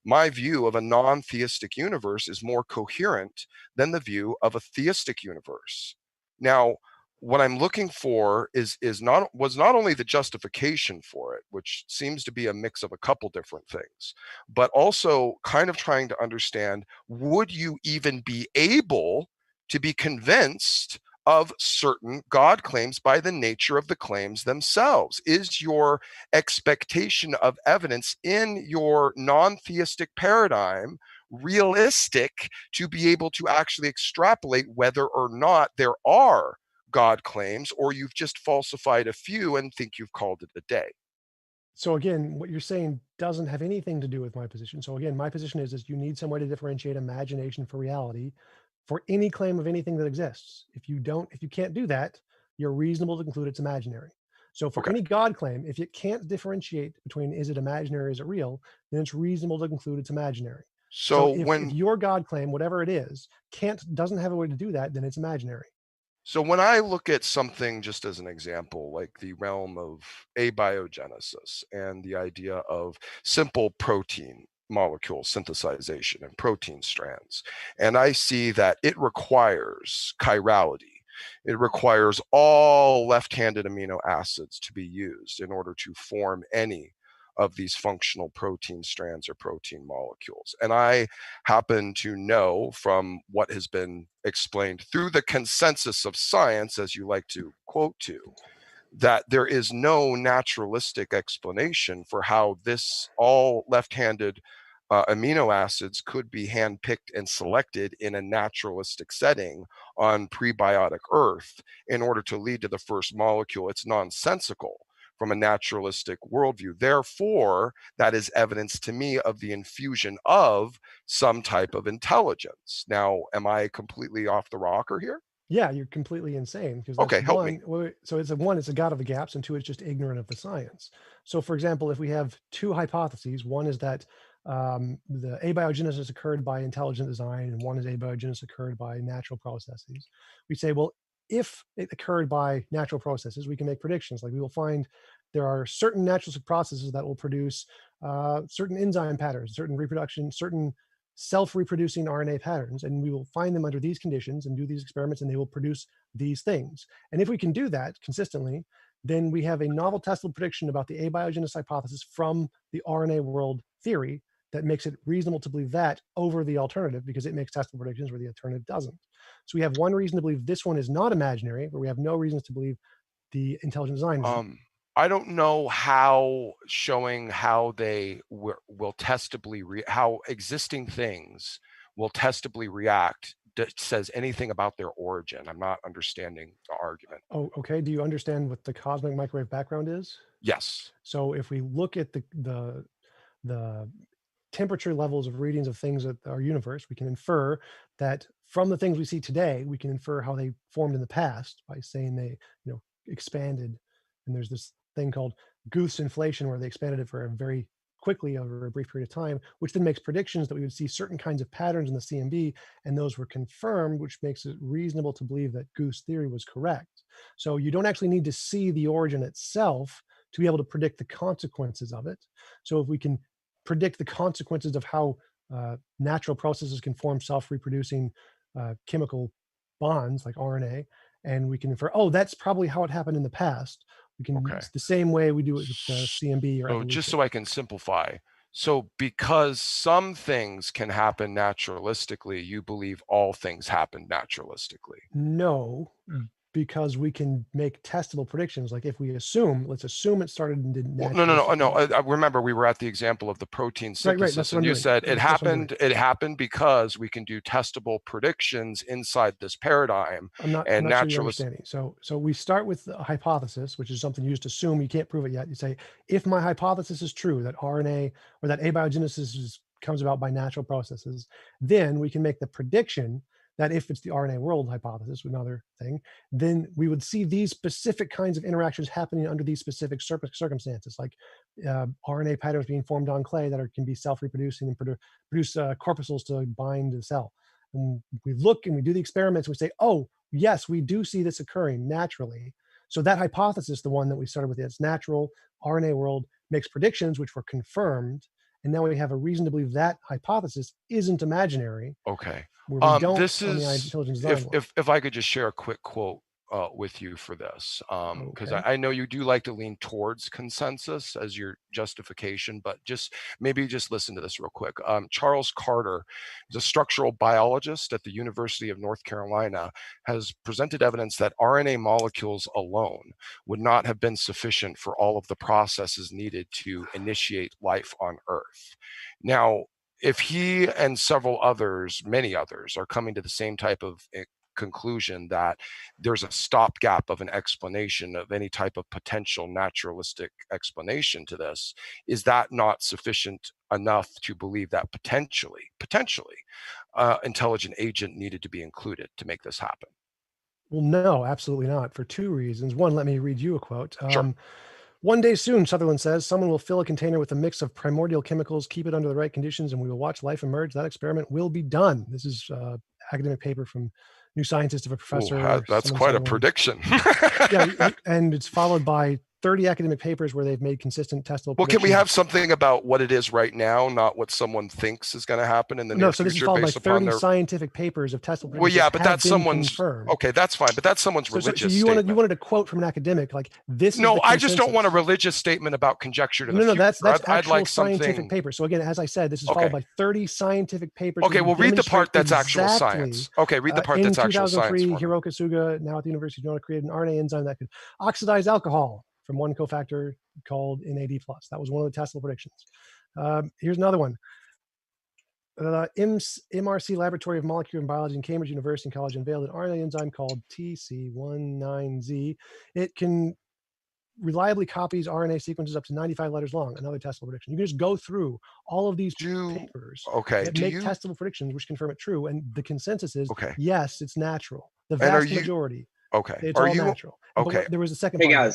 My view of a non-theistic universe is more coherent than the view of a theistic universe. Now, what I'm looking for was not only the justification for it, which seems to be a mix of a couple different things, but also kind of trying to understand, would you even be able to be convinced of certain God claims by the nature of the claims themselves? Is your expectation of evidence in your non-theistic paradigm realistic to be able to actually extrapolate whether or not there are God claims, or you've just falsified a few and think you've called it a day? So again, what you're saying doesn't have anything to do with my position. So again, my position is you need some way to differentiate imagination for reality for any claim of anything that exists. If you can't do that, you're reasonable to conclude it's imaginary. So for any God claim, if it can't differentiate between is it imaginary or is it real, then it's reasonable to conclude it's imaginary. So if your God claim, whatever it is, doesn't have a way to do that, then it's imaginary. So when I look at something, just as an example, like the realm of abiogenesis and the idea of simple protein molecule synthesization and protein strands, and I see that it requires chirality. It requires all left-handed amino acids to be used in order to form any of these functional protein strands or protein molecules. And I happen to know from what has been explained through the consensus of science, as you like to quote to, that there is no naturalistic explanation for how this all left-handed amino acids could be handpicked and selected in a naturalistic setting on prebiotic Earth in order to lead to the first molecule. It's nonsensical from a naturalistic worldview. Therefore, that is evidence to me of the infusion of some type of intelligence. Now, am I completely off the rocker here? Yeah, you're completely insane. Okay, help me. So it's a God of the gaps, and two, it's just ignorant of the science. So for example, if we have two hypotheses, one is that the abiogenesis occurred by intelligent design and one is abiogenesis occurred by natural processes. We say, well, if it occurred by natural processes, we can make predictions. Like we will find there are certain natural processes that will produce certain enzyme patterns, certain reproduction, certain self-reproducing RNA patterns, and we will find them under these conditions and do these experiments, and they will produce these things. And if we can do that consistently, then we have a novel testable prediction about the abiogenesis hypothesis from the RNA world theory that makes it reasonable to believe that over the alternative, because it makes testable predictions where the alternative doesn't. So we have one reason to believe this one is not imaginary, but we have no reasons to believe the intelligent design is. I don't know how showing how they will testably how existing things will testably react says anything about their origin. I'm not understanding the argument. Oh, okay. Do you understand what the cosmic microwave background is? Yes. So if we look at the temperature levels of readings of things at our universe, we can infer that from the things we see today, we can infer how they formed in the past by saying they, expanded. And there's this thing called Guth's inflation where they expanded it for a very quickly over a brief period of time, which then makes predictions that we would see certain kinds of patterns in the CMB, and those were confirmed, which makes it reasonable to believe that Guth's theory was correct. So you don't actually need to see the origin itself to be able to predict the consequences of it. So if we can predict the consequences of how natural processes can form self-reproducing chemical bonds like RNA, and we can infer, oh, that's probably how it happened in the past. We can use the same way we do it with CMB or evolution. Just so I can simplify. So because some things can happen naturalistically, you believe all things happen naturalistically? No, because we can make testable predictions. Like if we assume, let's assume it started and didn't. Well, no. I remember we were at the example of the protein synthesis, and you said it happened because we can do testable predictions inside this paradigm. I'm not sure you're understanding. So we start with a hypothesis, which is something you just assume. You can't prove it yet. You say, if my hypothesis is true, that RNA or that abiogenesis comes about by natural processes, then we can make the prediction that if it's the RNA world hypothesis, another thing, then we would see these specific kinds of interactions happening under these specific circumstances, like RNA patterns being formed on clay that can be self-reproducing and produce corpuscles to bind the cell. And we look and we do the experiments and we say, oh, yes, we do see this occurring naturally. So that hypothesis, the one that we started with, it's natural, RNA world, makes predictions which were confirmed. And now we have a reason to believe that hypothesis isn't imaginary. Okay. This is, if I could just share a quick quote with you for this, because I know you do like to lean towards consensus as your justification, but maybe listen to this real quick. Charles Carter is a structural biologist at the University of North Carolina, has presented evidence that RNA molecules alone would not have been sufficient for all of the processes needed to initiate life on Earth. Now, if he and several others, many others, are coming to the same type of conclusion that there's a stopgap of an explanation of any type of potential naturalistic explanation to this, is that not sufficient enough to believe that potentially intelligent agent needed to be included to make this happen? Well, no, absolutely not, for two reasons. One, let me read you a quote. Sure. One day soon, Sutherland says, someone will fill a container with a mix of primordial chemicals, keep it under the right conditions, and we will watch life emerge. That experiment will be done. This is an academic paper from New Scientist of a professor. Ooh, that's quite a prediction. Yeah, and it's followed by 30 academic papers where they've made consistent testable predictions. Well, can we have something about what it is right now, not what someone thinks is going to happen in the near future? No, so this is followed by 30 scientific papers of testable predictions. Well, yeah, but that's someone's confirmed. Okay, that's fine, but that's someone's religious so statement. You wanted a quote from an academic like this? No, I just don't want a religious statement about conjecture to the future. No, that's actual like scientific paper. So again, as I said, this is followed by 30 scientific papers. Okay, well, read the part that's actual science. Okay, read the part that's actual science. In 2003, Hiroki Suga, now at the University of Noda, created an RNA enzyme that could oxidize alcohol from one cofactor called NAD+. That was one of the testable predictions. Here's another one. MRC Laboratory of Molecular Biology in Cambridge University College unveiled an RNA enzyme called TC19Z. It can reliably copies RNA sequences up to 95 letters long, another testable prediction. You can just go through all of these papers that make testable predictions which confirm it true, and the consensus is, yes, it's natural. The vast majority. It's all natural. But there was a second part.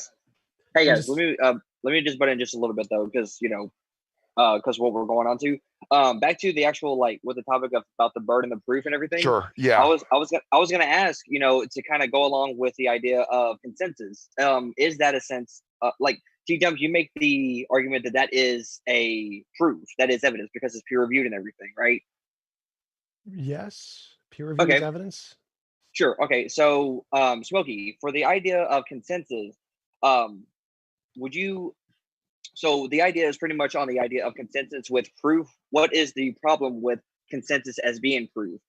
Hey guys, let me just butt in just a little bit though, because because what we're going on to. Back to the actual with the topic of about the burden of proof and everything. Sure. Yeah. I was gonna ask, to kind of go along with the idea of consensus. Is that a sense TJump, you make the argument that is a proof, that is evidence because it's peer reviewed and everything, right? Yes, peer reviewed is evidence. Sure. Okay. So, Smokey, for the idea of consensus, would you? So the idea is pretty much on the idea of consensus with proof. What is the problem with consensus as being proof?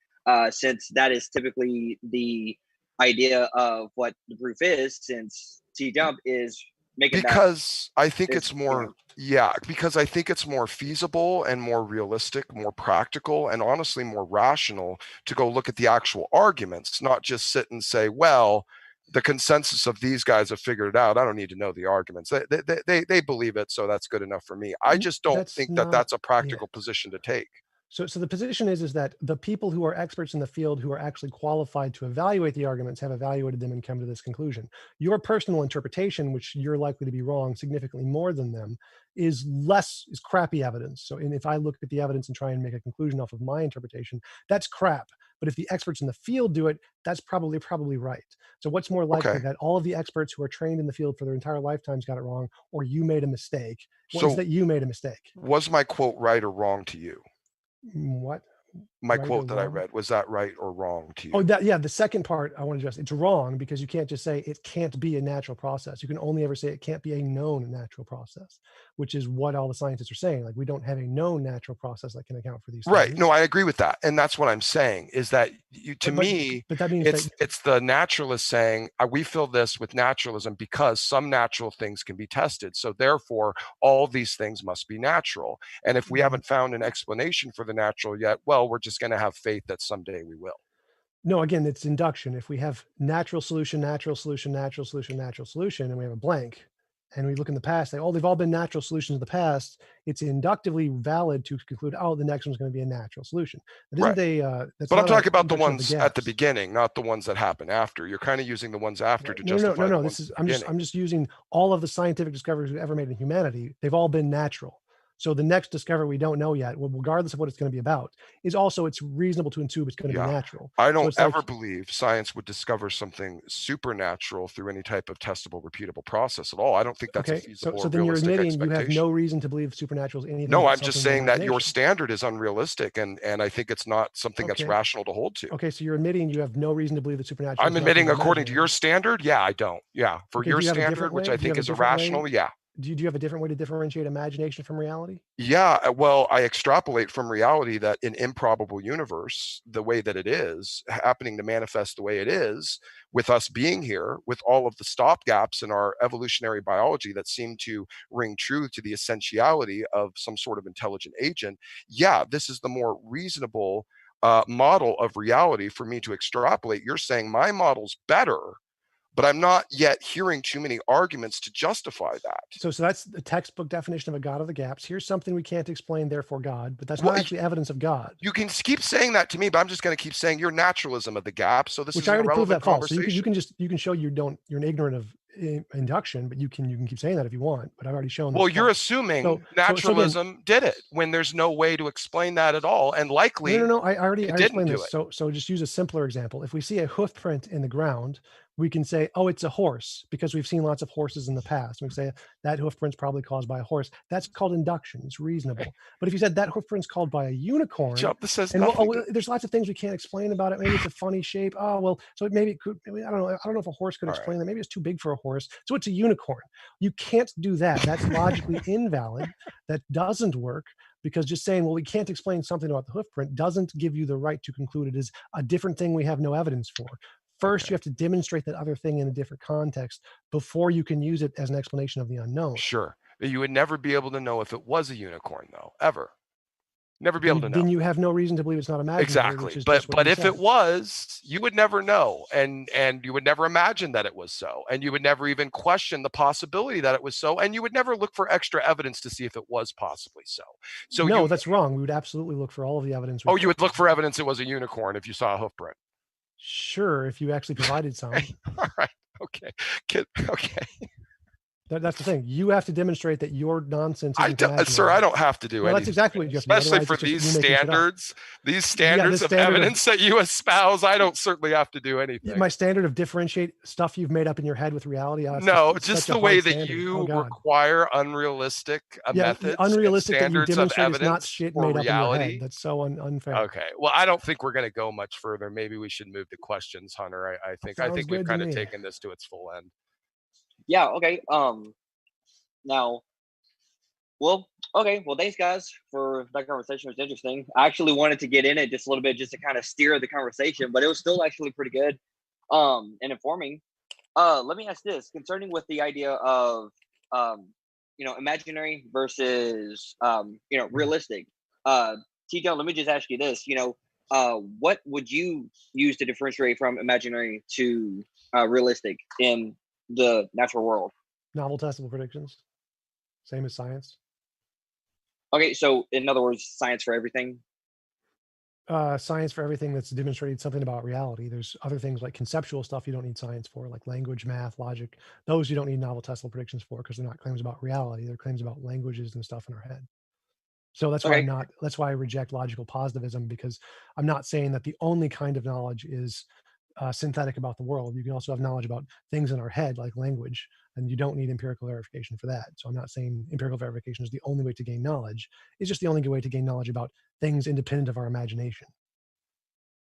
Since that is typically the idea of what the proof is, since TJump is making because I think it's more because I think it's more feasible and more realistic, more practical, and honestly more rational to go look at the actual arguments, not just sit and say, well, the consensus of these guys have figured it out. I don't need to know the arguments. They believe it, so that's good enough for me. I just don't think that's a practical position to take. So the position is that the people who are experts in the field, who are actually qualified to evaluate the arguments, have evaluated them and come to this conclusion. Your personal interpretation, which you're likely to be wrong significantly more than them, is crappy evidence. So if I look at the evidence and try and make a conclusion off of my interpretation, that's crap. But if the experts in the field do it, that's probably right. So what's more likely, that all of the experts who are trained in the field for their entire lifetimes got it wrong, or you made a mistake? What is that you made a mistake? Was my quote right or wrong to you? What? My quote that I read, was that right or wrong to you? Oh, the second part I want to address. It's wrong because you can't just say it can't be a natural process. You can only ever say it can't be a known natural process, which is what all the scientists are saying. Like, we don't have a known natural process that can account for these things. Right. No, I agree with that. And that's what I'm saying, is that to me, that means it's the naturalist saying, we fill this with naturalism because some natural things can be tested. So therefore, all these things must be natural. And if we haven't found an explanation for the natural yet, well, we're just going to have faith that someday we will. No, again, it's induction. If we have natural solution, natural solution, natural solution, natural solution, and we have a blank, and we look in the past, they've all been natural solutions in the past, it's inductively valid to conclude, the next one's going to be a natural solution. That isn't but I'm talking about the ones at the beginning, not the ones that happen after. You're kind of using the ones after to justify. No. I'm just using all of the scientific discoveries we've ever made in humanity. They've all been natural. So the next discovery we don't know yet, regardless of what it's going to be about, is also, it's reasonable to assume it's going to be natural. I don't ever believe science would discover something supernatural through any type of testable, repeatable process at all. I don't think that's a feasible so then you're admitting you have no reason to believe supernatural is anything. No, I'm just saying that your standard is unrealistic, and I think it's not something that's rational to hold to. Okay, so you're admitting you have no reason to believe that supernatural. I'm admitting according to your standard, I don't. For your standard, which I think is irrational, Do you have a different way to differentiate imagination from reality? Yeah, well, I extrapolate from reality that an improbable universe, the way that it is, happening to manifest the way it is, with us being here, with all of the stopgaps in our evolutionary biology that seem to ring true to the essentiality of some sort of intelligent agent, this is the more reasonable model of reality for me to extrapolate. You're saying my model's better, but I'm not yet hearing too many arguments to justify that. So that's the textbook definition of a God of the gaps. Here's something we can't explain, therefore God, but that's not actually evidence of God. You can keep saying that to me, but I'm just going to keep saying your naturalism of the gap. So this is an irrelevant conversation. So you can show you're an ignorant of induction, but you can keep saying that if you want, but I've already shown. Well, you're assuming naturalism did it when there's no way to explain that at all, and likely no. I already explained this. So just use a simpler example. If we see a hoof print in the ground, we can say, it's a horse, because we've seen lots of horses in the past. We can say that hoof print's probably caused by a horse. That's called induction. It's reasonable. But if you said that hoof print's caused by a unicorn, this says there's lots of things we can't explain about it. Maybe it's a funny shape. So maybe it could. I don't know if a horse could explain that. Maybe it's too big for a horse. So it's a unicorn. You can't do that. That's logically invalid. That doesn't work. Because just saying, we can't explain something about the hoof print doesn't give you the right to conclude it is a different thing we have no evidence for. First, you have to demonstrate that other thing in a different context before you can use it as an explanation of the unknown. Sure. You would never be able to know if it was a unicorn, though, ever. Never be able to know. Then you have no reason to believe it's not imaginary. Exactly. But if it was, you would never know. And you would never imagine that it was so. And you would never even question the possibility that it was so. And you would never look for extra evidence to see if it was possibly so. No, that's wrong. We would absolutely look for all of the evidence. You would look for evidence it was a unicorn if you saw a hoof print. Sure, if you actually provided some. All right. Okay. That's the thing. You have to demonstrate that your nonsense I isn't don't, sir, imaginary. I don't have to do Well, anything. that's exactly what you have to do. Especially Otherwise, for it's just these you making shit up. standards, these Yeah, standards the of standard of- evidence that you espouse, I don't certainly have to do anything. My standard of differentiate stuff you've made up in your head with reality. It's No, it's just such a the way hard that standard. you Oh God. require unrealistic Yeah, methods unrealistic and that you standards of demonstrate is not evidence shit for made up in your head. reality. That's so unfair. Okay. Well, I don't think we're going to go much further. Maybe we should move to questions, Hunter. I think Sounds we've good to kind of me. taken this to its full end. Yeah. Okay. Now, well, okay. Well, thanks guys for that conversation. It was interesting. I actually wanted to get in it just a little bit, just to kind of steer the conversation, but it was still actually pretty good, and informing. Let me ask this concerning with the idea of, imaginary versus, realistic. TJump, let me just ask you this. What would you use to differentiate from imaginary to realistic in the natural world? Novel testable predictions. Same as science. Okay, so in other words, science for everything. Science for everything that's demonstrated something about reality. There's other things like conceptual stuff you don't need science for, like language, math, logic. Those you don't need novel testable predictions for because they're not claims about reality. They're claims about languages and stuff in our head. So that's why Okay. that's why I reject logical positivism, because I'm not saying that the only kind of knowledge is synthetic about the world. You can also have knowledge about things in our head, like language, and you don't need empirical verification for that. So I'm not saying empirical verification is the only way to gain knowledge. It's just the only way to gain knowledge about things independent of our imagination.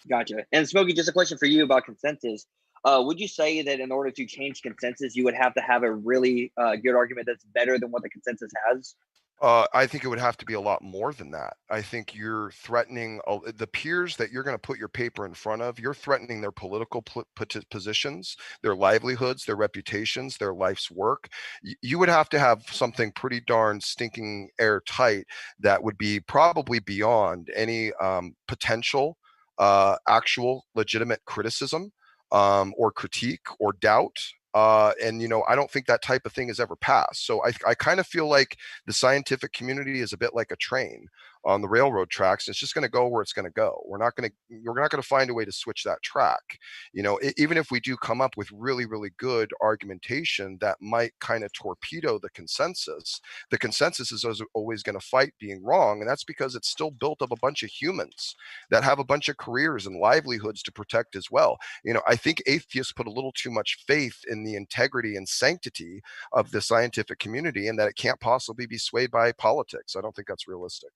Gotcha. And Smokey, just a question for you about consensus. Would you say that in order to change consensus, you would have to have a really good argument that's better than what the consensus has? I think it would have to be a lot more than that. I think you're threatening the peers that you're going to put your paper in front of. You're threatening their political positions, their livelihoods, their reputations, their life's work. You would have to have something pretty darn stinking airtight that would be probably beyond any potential actual legitimate criticism or critique or doubt. And I don't think that type of thing has ever passed. So I kind of feel like the scientific community is a bit like a train on the railroad tracks. It's just going to go where it's going to go. We're not going to find a way to switch that track. Even if we do come up with really, really good argumentation that might kind of torpedo the consensus is always going to fight being wrong. And that's because it's still built of a bunch of humans that have a bunch of careers and livelihoods to protect as well. I think atheists put a little too much faith in the integrity and sanctity of the scientific community and that it can't possibly be swayed by politics. I don't think that's realistic.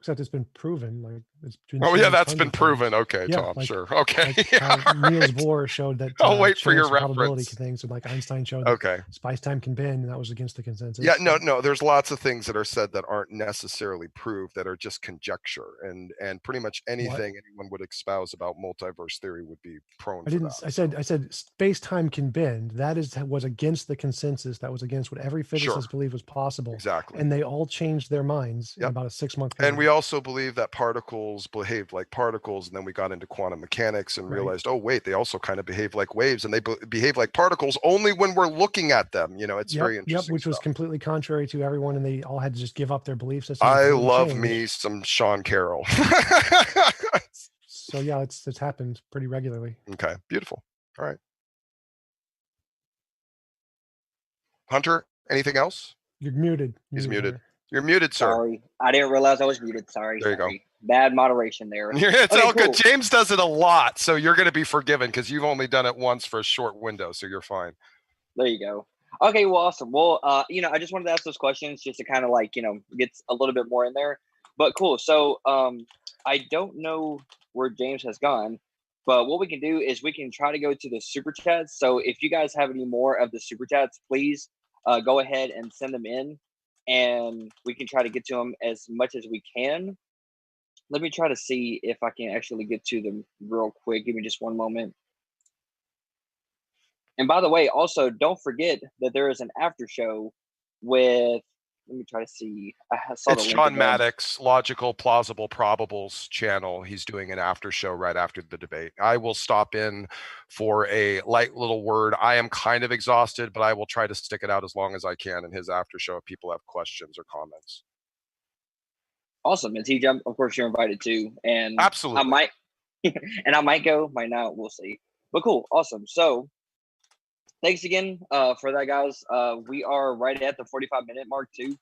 Except it's been proven. Like it's been that's been proven. Okay, yeah, Tom, sure. Okay. Like how Niels Bohr showed that I'll wait for your probability reference. things, and like Einstein showed that space-time can bend, and that was against the consensus. Yeah, no, there's lots of things that are said that aren't necessarily proved, that are just conjecture, and pretty much anything anyone would espouse about multiverse theory would be prone to that. I said space-time can bend. That was against the consensus. That was against what every physicist believed was possible. Exactly. And they all changed their minds in about a 6-month period. And we also believe that particles behaved like particles, and then we got into quantum mechanics and realized, oh wait, they also kind of behave like waves, and they behave like particles only when we're looking at them. It's very interesting. Which was completely contrary to everyone, and they all had to just give up their belief system. I love me some Sean Carroll. So yeah, it's happened pretty regularly. Okay, beautiful. All right, Hunter, anything else? You're muted. He's muted. You're muted, sir. Sorry, I didn't realize I was muted. Sorry. There you go. Bad moderation there. It's all good. James does it a lot, so you're going to be forgiven because you've only done it once for a short window, so you're fine. There you go. Okay, well, awesome. Well, I just wanted to ask those questions just to kind of get a little bit more in there. But cool. So, I don't know where James has gone, but what we can do is we can try to go to the super chats. So if you guys have any more of the super chats, please go ahead and send them in, and we can try to get to them as much as we can. Let me try to see if I can actually get to them real quick. Give me just one moment. And by the way, also don't forget that there is an after show with, let me try to see. I saw it's Sean Maddox, Logical Plausible Probables channel. He's doing an after show right after the debate. I will stop in for a light little word. I am kind of exhausted, but I will try to stick it out as long as I can in his after show if people have questions or comments. Awesome. And TJump, of course, you're invited too. And absolutely, I might go, might not, we'll see. But cool, awesome. So thanks again for that, guys. We are right at the 45-minute mark too,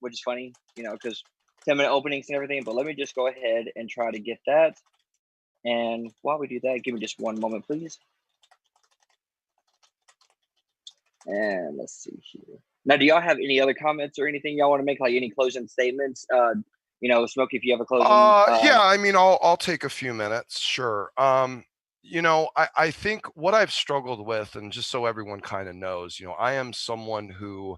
which is funny, because 10-minute openings and everything. But let me just go ahead and try to get that. And while we do that, give me just one moment, please. And let's see here. Now, do y'all have any other comments or anything y'all want to make, like any closing statements? Smokey, if you have a closing. Yeah, I mean, I'll take a few minutes, sure. I think what I've struggled with, and just so everyone kind of knows, I am someone who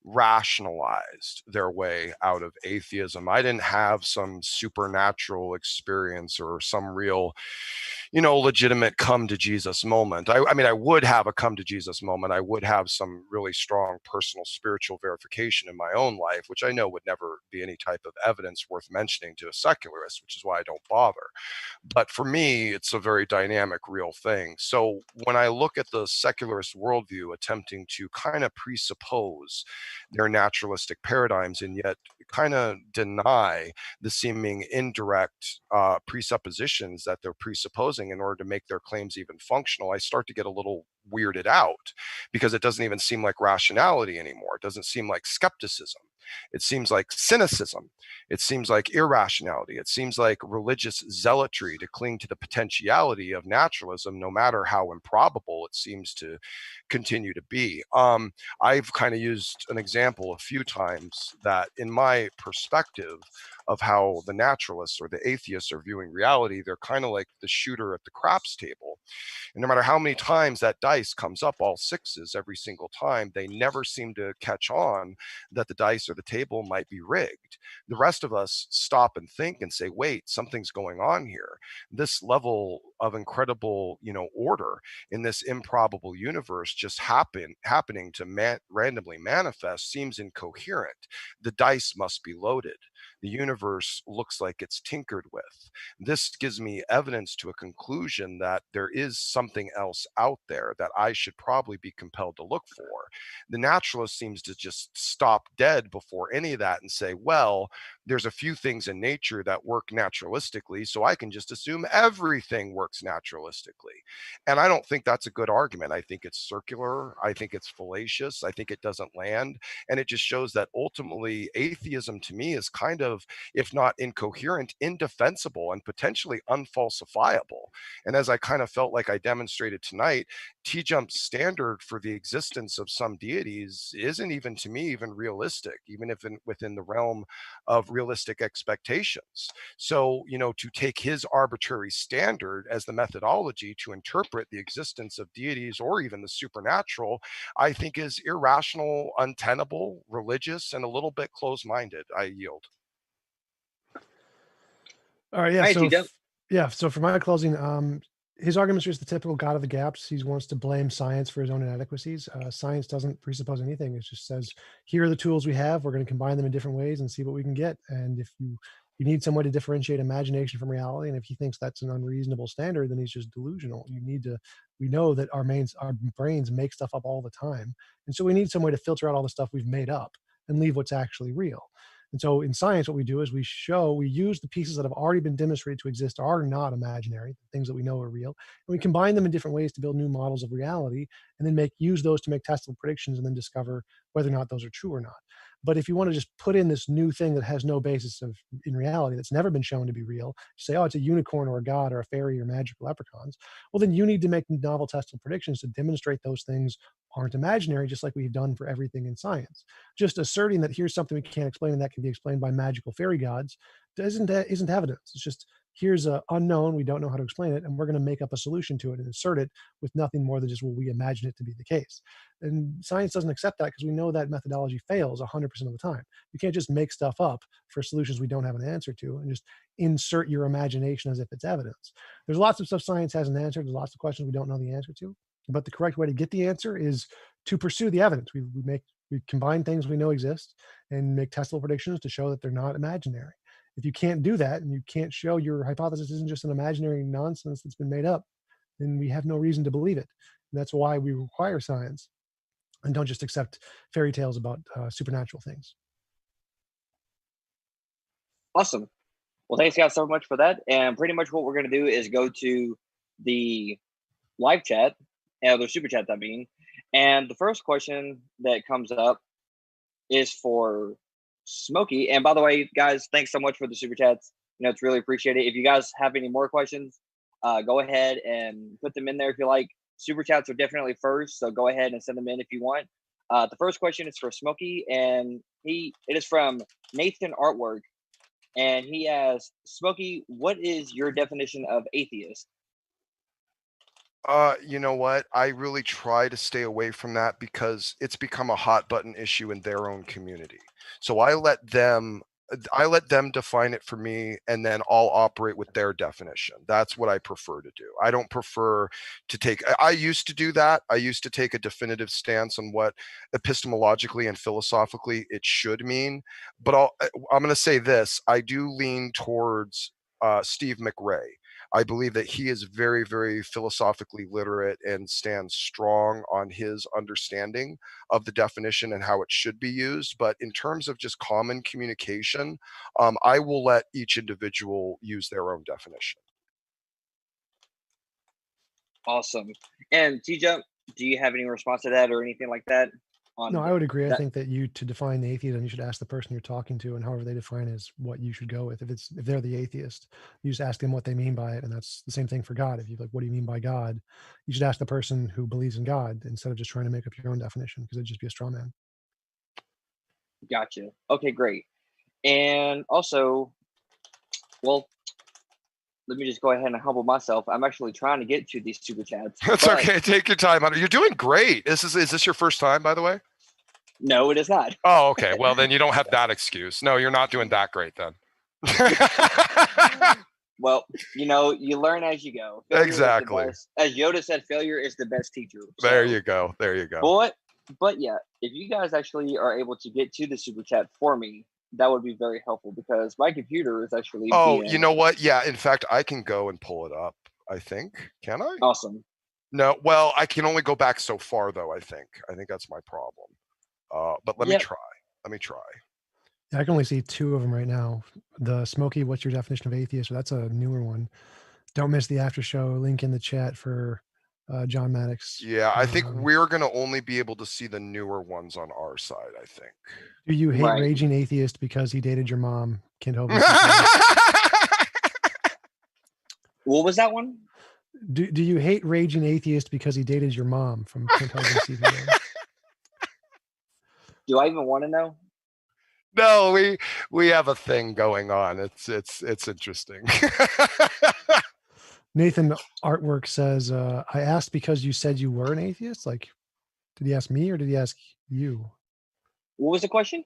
rationalized their way out of atheism. I didn't have some supernatural experience or some real, legitimate come to Jesus moment. I mean, I would have a come to Jesus moment. I would have some really strong personal spiritual verification in my own life, which I know would never be any type of evidence worth mentioning to a secularist, which is why I don't bother. But for me, it's a very dynamic, real thing. So when I look at the secularist worldview attempting to kind of presuppose their naturalistic paradigms and yet kind of deny the seeming indirect presuppositions that they're presupposing in order to make their claims even functional, I start to get a little weirded out, because it doesn't even seem like rationality anymore. It doesn't seem like skepticism. It seems like cynicism. It seems like irrationality. It seems like religious zealotry to cling to the potentiality of naturalism, no matter how improbable it seems to continue to be. I've kind of used an example a few times that, in my perspective of how the naturalists or the atheists are viewing reality, they're kind of like the shooter at the craps table. And no matter how many times that dice comes up, all sixes every single time, they never seem to catch on that the dice or the table might be rigged. The rest of us stop and think and say, wait, something's going on here. This level of incredible, order in this improbable universe just happening to randomly manifest seems incoherent. The dice must be loaded. The universe looks like it's tinkered with. This gives me evidence to a conclusion that there is something else out there that I should probably be compelled to look for. The naturalist seems to just stop dead before any of that and say, well, there's a few things in nature that work naturalistically, so I can just assume everything works naturalistically. And I don't think that's a good argument. I think it's circular. I think it's fallacious. I think it doesn't land. And it just shows that ultimately atheism to me is kind of, if not incoherent, indefensible and potentially unfalsifiable. And as I kind of felt like I demonstrated tonight, TJump's standard for the existence of some deities isn't even, to me, even realistic, even if within the realm of realistic expectations. So, to take his arbitrary standard as the methodology to interpret the existence of deities or even the supernatural, I think is irrational, untenable, religious, and a little bit closed-minded. I yield. All right. Yeah. All right, So, TJump. so for my closing, his argument is just the typical God of the gaps. He wants to blame science for his own inadequacies. Science doesn't presuppose anything. It just says, here are the tools we have. We're going to combine them in different ways and see what we can get. And if you need some way to differentiate imagination from reality, and if he thinks that's an unreasonable standard, then he's just delusional. We know that our brains make stuff up all the time. And so we need some way to filter out all the stuff we've made up and leave what's actually real. And so in science, what we do is we use the pieces that have already been demonstrated to exist are not imaginary, things that we know are real, and we combine them in different ways to build new models of reality, and then use those to make testable predictions and then discover whether or not those are true or not. But if you want to just put in this new thing that has no basis in reality, that's never been shown to be real, say, oh, it's a unicorn or a god or a fairy or magical leprechauns, well, then you need to make novel testable predictions to demonstrate those things aren't imaginary, just like we've done for everything in science. Just asserting that here's something we can't explain and that can be explained by magical fairy gods isn't evidence. It's just, here's a unknown, we don't know how to explain it, and we're going to make up a solution to it and insert it with nothing more than just, well, we imagine it to be the case. And science doesn't accept that, because we know that methodology fails 100% of the time. You can't just make stuff up for solutions we don't have an answer to and just insert your imagination as if it's evidence. There's lots of stuff science hasn't answered. There's lots of questions we don't know the answer to. But the correct way to get the answer is to pursue the evidence. We combine things we know exist and make testable predictions to show that they're not imaginary. If you can't do that and you can't show your hypothesis isn't just an imaginary nonsense that's been made up, then we have no reason to believe it. And that's why we require science and don't just accept fairy tales about supernatural things. Awesome. Well, thanks guys so much for that. And pretty much what we're going to do is go to the live chat their super chats, I mean. And the first question that comes up is for Smokey. And by the way, guys, thanks so much for the super chats. It's really appreciated. If you guys have any more questions, go ahead and put them in there if you like. Super chats are definitely first, so go ahead and send them in if you want. The first question is for Smokey, and it is from Nathan Artwork, and he asks, Smokey, what is your definition of atheist? You know what? I really try to stay away from that because it's become a hot button issue in their own community. So I let them define it for me, and then I'll operate with their definition. That's what I prefer to do. I don't prefer to take, I used to do that. I used to take a definitive stance on what epistemologically and philosophically it should mean. But I'm going to say this. I do lean towards Steve McRae. I believe that he is very, very philosophically literate and stands strong on his understanding of the definition and how it should be used. But in terms of just common communication, I will let each individual use their own definition. Awesome. And TJump, do you have any response to that or anything like that? No, I would agree. I think that to define the atheism, you should ask the person you're talking to, and however they define is what you should go with. If they're the atheist, you just ask them what they mean by it, and that's the same thing for God. If you like, what do you mean by God? You should ask the person who believes in God instead of just trying to make up your own definition, because it'd just be a straw man. Gotcha. Okay, great. And also, well, let me just go ahead and humble myself. I'm actually trying to get to these super chats. It's okay. Take your time. You're doing great. Is this your first time, by the way? No, it is not. Oh, okay. Well, then you don't have that excuse. No, you're not doing that great then. Well, you learn as you go. Exactly. As Yoda said, failure is the best teacher. So. There you go. But yeah, if you guys actually are able to get to the super chat for me, that would be very helpful because my computer is actually. Oh, you know what? Yeah, in fact, I can go and pull it up. I think. Can I? Awesome. No, well, I can only go back so far though. I think that's my problem. But let me try. Yeah, I can only see two of them right now. The Smokey, what's your definition of atheist? That's a newer one. Don't miss the after show. Link in the chat for John Maddox. Yeah, I think we're going to only be able to see the newer ones on our side, I think. Do you hate Raging Atheist because he dated your mom? Kent Hovind. What was that one? Do you hate Raging Atheist because he dated your mom from Kent Hovind CBA? Do I even want to know? No, we have a thing going on. It's interesting. Nathan Artwork says, I asked because you said you were an atheist. Like, did he ask me or did he ask you? What was the question?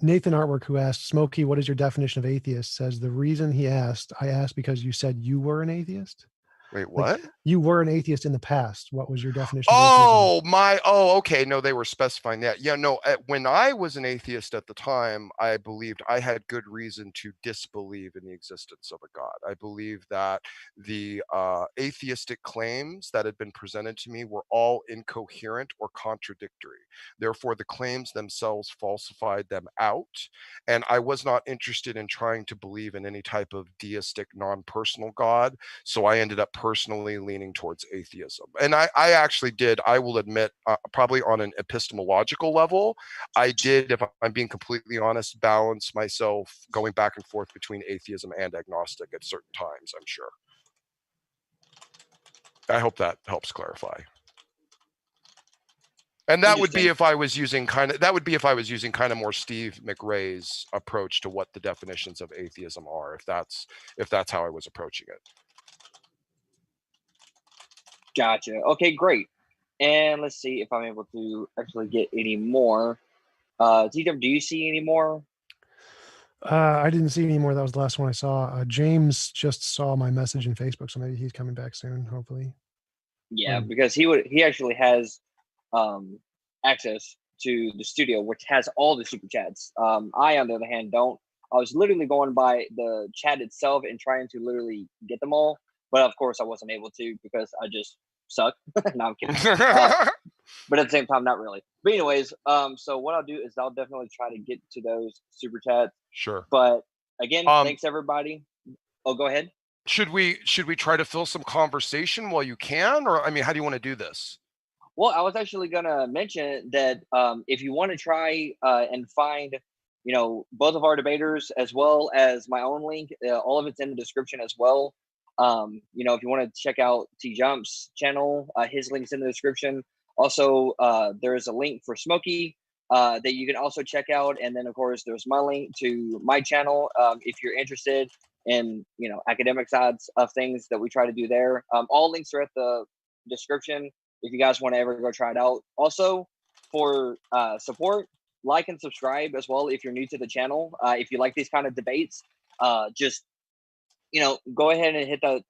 Nathan Artwork, who asked, Smokey, what is your definition of atheist? Says the reason I asked because you said you were an atheist. Wait, what? Like, you were an atheist in the past. What was your definition of atheism? Okay. No, they were specifying that. Yeah, no, when I was an atheist at the time, I believed I had good reason to disbelieve in the existence of a God. I believe that the atheistic claims that had been presented to me were all incoherent or contradictory. Therefore, the claims themselves falsified them out. And I was not interested in trying to believe in any type of deistic, non-personal God. So I ended up personally leaning towards atheism. And I actually did, I will admit, probably on an epistemological level, I did, if I'm being completely honest, balance myself going back and forth between atheism and agnostic at certain times, I'm sure. I hope that helps clarify. And that would be if I was using kind of more Steve McRae's approach to what the definitions of atheism are, if that's how I was approaching it. Gotcha. Okay, great. And let's see if I'm able to actually get any more. TJump, do you see any more? I didn't see any more. That was the last one I saw. James just saw my message in Facebook, so maybe he's coming back soon, hopefully. Yeah, because he actually has access to the studio, which has all the super chats. I, on the other hand, don't. I was literally going by the chat itself and trying to literally get them all. But of course, I wasn't able to because I just suck. No, I'm kidding. But at the same time, not really. But anyways, so what I'll do is I'll definitely try to get to those super chats. Sure. But again, thanks everybody. Oh, go ahead. Should we try to fill some conversation while you can, or I mean, how do you want to do this? Well, I was actually gonna mention that if you want to try and find, both of our debaters as well as my own link, all of it's in the description as well. If you want to check out TJump's channel, his link's in the description. Also, there's a link for Smokey that you can also check out, and then of course there's my link to my channel if you're interested in academic sides of things that we try to do there. All links are at the description if you guys want to ever go try it out. Also, for support, like and subscribe as well if you're new to the channel. If you like these kind of debates, just go ahead and hit the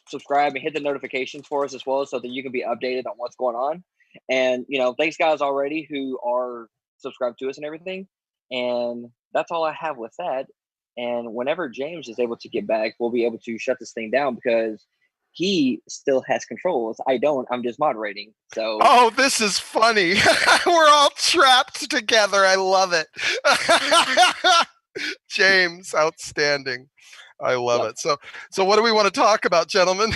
subscribe and hit the notifications for us as well, so that you can be updated on what's going on. And thanks guys already who are subscribed to us and everything. And that's all I have with that. And whenever James is able to get back, we'll be able to shut this thing down because he still has controls. I don't. I'm just moderating. So. Oh, this is funny. We're all trapped together. I love it. James, outstanding. I love it. So what do we want to talk about, gentlemen?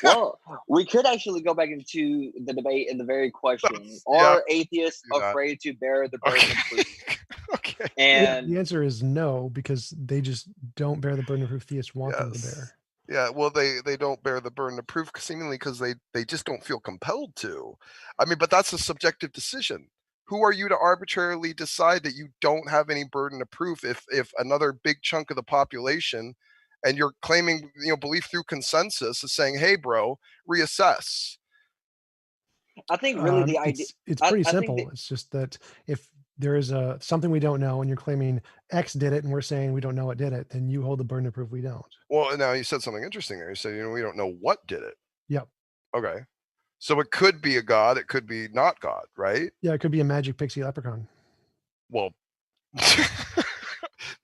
Well, we could actually go back into the debate in the very question: Are atheists afraid to bear the burden of proof? Okay. And the answer is no, because they just don't bear the burden of proof theists want them to bear. Yeah, well, they don't bear the burden of proof seemingly because they just don't feel compelled to. I mean, but that's a subjective decision. Who are you to arbitrarily decide that you don't have any burden of proof if another big chunk of the population, and you're claiming belief through consensus, is saying, hey, bro, reassess? I think really the idea it's pretty simple. It's just that if there is something we don't know and you're claiming X did it and we're saying we don't know what did it, then you hold the burden of proof we don't. Well, now you said something interesting there. You said, we don't know what did it. Yep. Okay. So it could be a god. It could be not God, right? Yeah, it could be a magic pixie leprechaun. Well,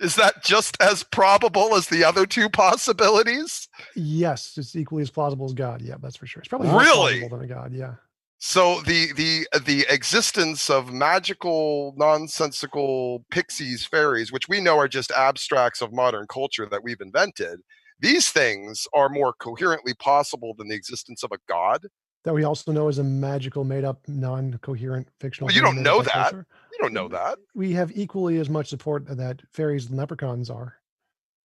is that just as probable as the other two possibilities? Yes, it's equally as plausible as God. Yeah, that's for sure. It's probably more plausible than a god. Yeah. So the existence of magical, nonsensical pixies, fairies, which we know are just abstracts of modern culture that we've invented, these things are more coherently possible than the existence of a god. That we also know is a magical, made-up, non-coherent, fictional. Well, you don't know that. You don't know that. We have equally as much support that fairies and leprechauns are.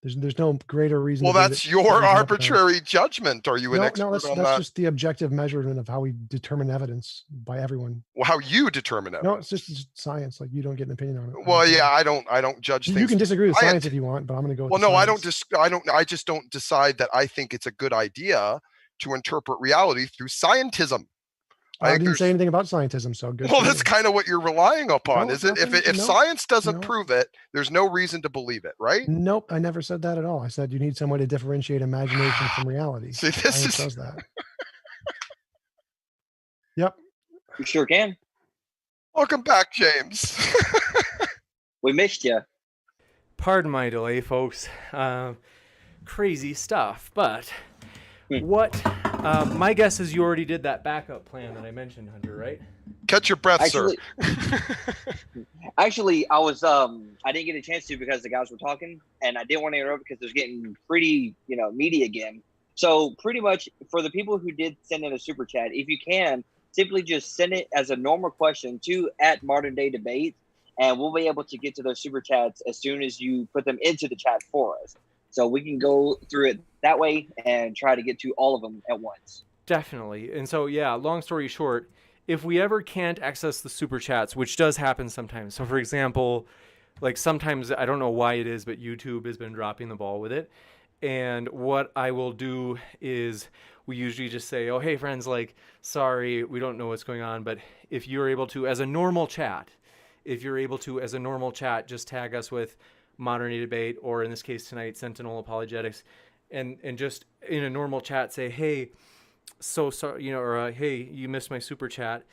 There's no greater reason. Well, that's your arbitrary judgment. Are you an expert on that? That's just the objective measurement of how we determine evidence by everyone. Well, how you determine evidence? No, it's just science. Like, you don't get an opinion on it. Well, yeah, I don't judge things. You can disagree with science if you want, but I'm going to go with Well, no, science. I just don't decide that I think it's a good idea to interpret reality through scientism. I didn't say anything about scientism, so good. Well, that's kind of what you're relying upon, No, is it? If science doesn't prove it, there's no reason to believe it, right? Nope, I never said that at all. I said you need some way to differentiate imagination from reality. See, this Science does that. Yep. You sure can. Welcome back, James. We missed you. Pardon my delay, folks. Crazy stuff, but what? My guess is you already did that backup plan that I mentioned, Hunter, right? Catch your breath, sir. Actually, I was I didn't get a chance to because the guys were talking, and I didn't want to interrupt because it was getting pretty meaty again. So pretty much for the people who did send in a super chat, if you can simply just send it as a normal question to @ModernDayDebate, and we'll be able to get to those super chats as soon as you put them into the chat for us. So we can go through it that way and try to get to all of them at once. Definitely. And so, yeah, long story short, if we ever can't access the super chats, which does happen sometimes. So, for example, like sometimes, I don't know why it is, but YouTube has been dropping the ball with it. And what I will do is we usually just say, oh, hey, friends, like, sorry, we don't know what's going on. But if you're able to, as a normal chat, just tag us with Modern Day Debate, or in this case tonight, Sentinel Apologetics, and just in a normal chat say, hey, so sorry, or hey, you missed my super chat.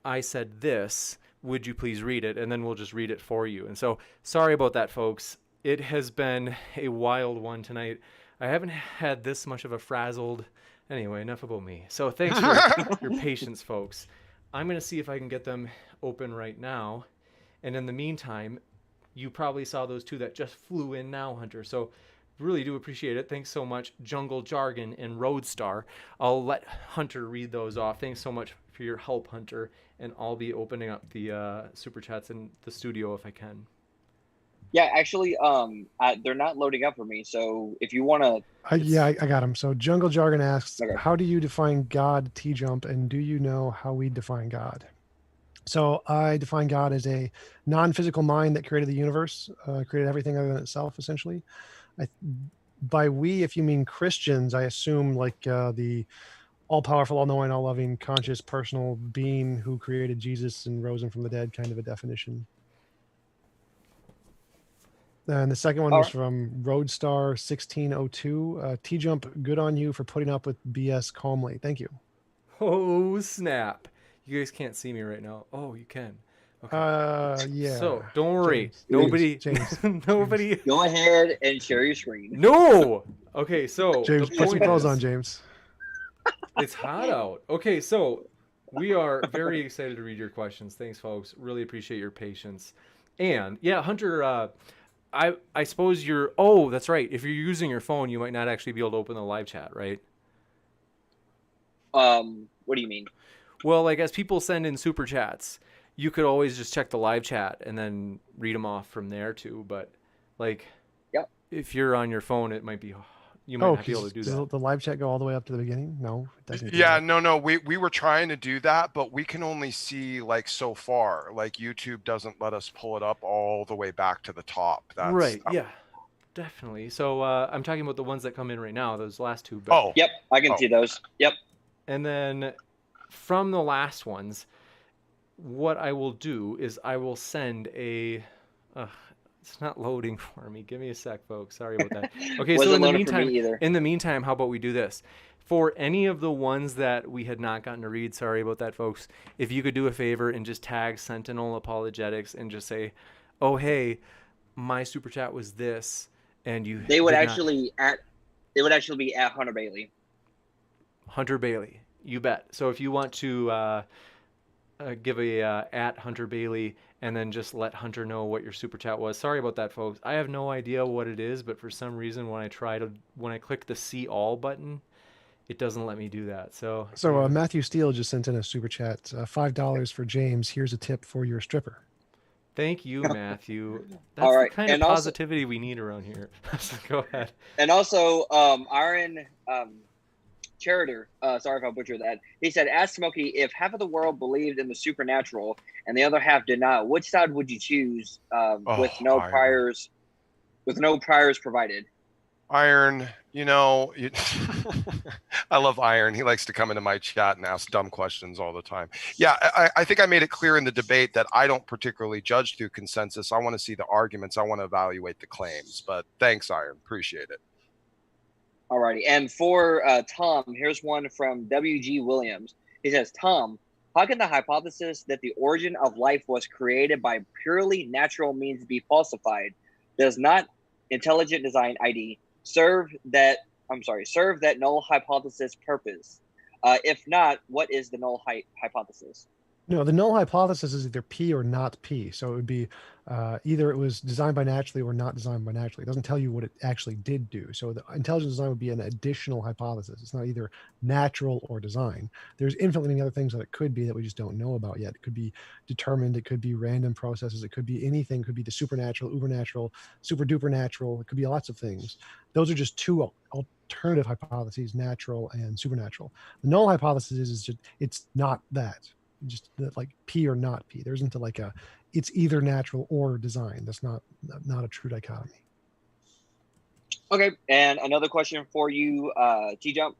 I said this. Would you please read it? And then we'll just read it for you. And so sorry about that, folks. It has been a wild one tonight. I haven't had this much of a frazzled. Anyway, enough about me. So thanks for your patience, folks. I'm going to see if I can get them open right now. And in the meantime, you probably saw those two that just flew in now, Hunter. So Really do appreciate it. Thanks so much, Jungle Jargon and Roadstar. I'll let Hunter read those off. Thanks so much for your help, Hunter. And I'll be opening up the super chats in the studio if I can. Yeah, actually, they're not loading up for me. So if you want to, I got him. So Jungle Jargon asks, Okay. how do you define God, TJump, and do you know how we define God? So I define God as a non-physical mind that created the universe, created everything other than itself, essentially. By we, if you mean Christians, I assume like the all-powerful, all-knowing, all-loving, conscious, personal being who created Jesus and rose him from the dead kind of a definition. And the second one All was right. from Roadstar 1602. TJump, good on you for putting up with BS calmly. Thank you. Oh, snap. You guys can't see me right now. Oh, you can. Okay. Yeah. So don't worry. James, Nobody, James, nobody. go ahead and share your screen. No. Okay, so James, the put some point clothes is, on, James. it's hot out. Okay, so we are very excited to read your questions. Thanks, folks. Really appreciate your patience. And yeah, Hunter, I suppose you're. Oh, that's right. If you're using your phone, you might not actually be able to open the live chat, right? What do you mean? Well, like as people send in super chats, you could always just check the live chat and then read them off from there too. But like, Yep. if you're on your phone, it might be. You might not be able to do does that. the live chat go all the way up to the beginning? No, it doesn't. do Yeah, that. no, we were trying to do that, but we can only see like so far. Like YouTube doesn't let us pull it up all the way back to the top. Right. Yeah. Definitely. So I'm talking about the ones that come in right now. Those last two. But, Oh, Yep, I can Oh. see those. Yep. and then from the last ones, what I will do is I will send a. It's not loading for me. Give me a sec, folks. Sorry about that. Okay, so Wasn't in the loading for me meantime, either. how about we do this? For any of the ones that we had not gotten to read, sorry about that, folks. If you could do a favor and just tag Sentinel Apologetics and just say, "Oh, hey, my super chat was this," and you They would did actually It would actually be at Hunter Bailey. Hunter Bailey. You bet. So if you want to give a at Hunter Bailey and then just let Hunter know what your super chat was. Sorry about that, folks. I have no idea what it is, but for some reason when I click the see all button, it doesn't let me do that. So Matthew Steele just sent in a super chat, $5 for James. Here's a tip for your stripper. thank you, Matthew. That's All right, the kind of and also- positivity we need around here. So go ahead. And also, Aaron Cheritor, sorry if I butchered that. He said, "Ask Smokey if half of the world believed in the supernatural and the other half did not. Which side would you choose with no Iron. priors? With no priors provided." Iron, I love Iron. He likes to come into my chat and ask dumb questions all the time. Yeah, I think I made it clear in the debate that I don't particularly judge through consensus. I want to see the arguments. I want to evaluate the claims. But thanks, Iron. Appreciate it. Alrighty, and for Tom, here's one from W.G. Williams. He says, "Tom, how can the hypothesis that the origin of life was created by purely natural means be falsified? Does not intelligent design ID serve that null hypothesis purpose? If not, what is the null hypothesis?" No, the null hypothesis is either P or not P. So it would be either it was designed by naturally or not designed by naturally. It doesn't tell you what it actually did do. So the intelligent design would be an additional hypothesis. It's not either natural or design. There's infinitely many other things that it could be that we just don't know about yet. It could be determined. It could be random processes. It could be anything. It could be the supernatural, ubernatural, super duper natural. It could be lots of things. Those are just two alternative hypotheses, natural and supernatural. The null hypothesis is just it's not that. Just like P or not P. There isn't it's either natural or design. That's not a true dichotomy. Okay, and another question for you, TJump.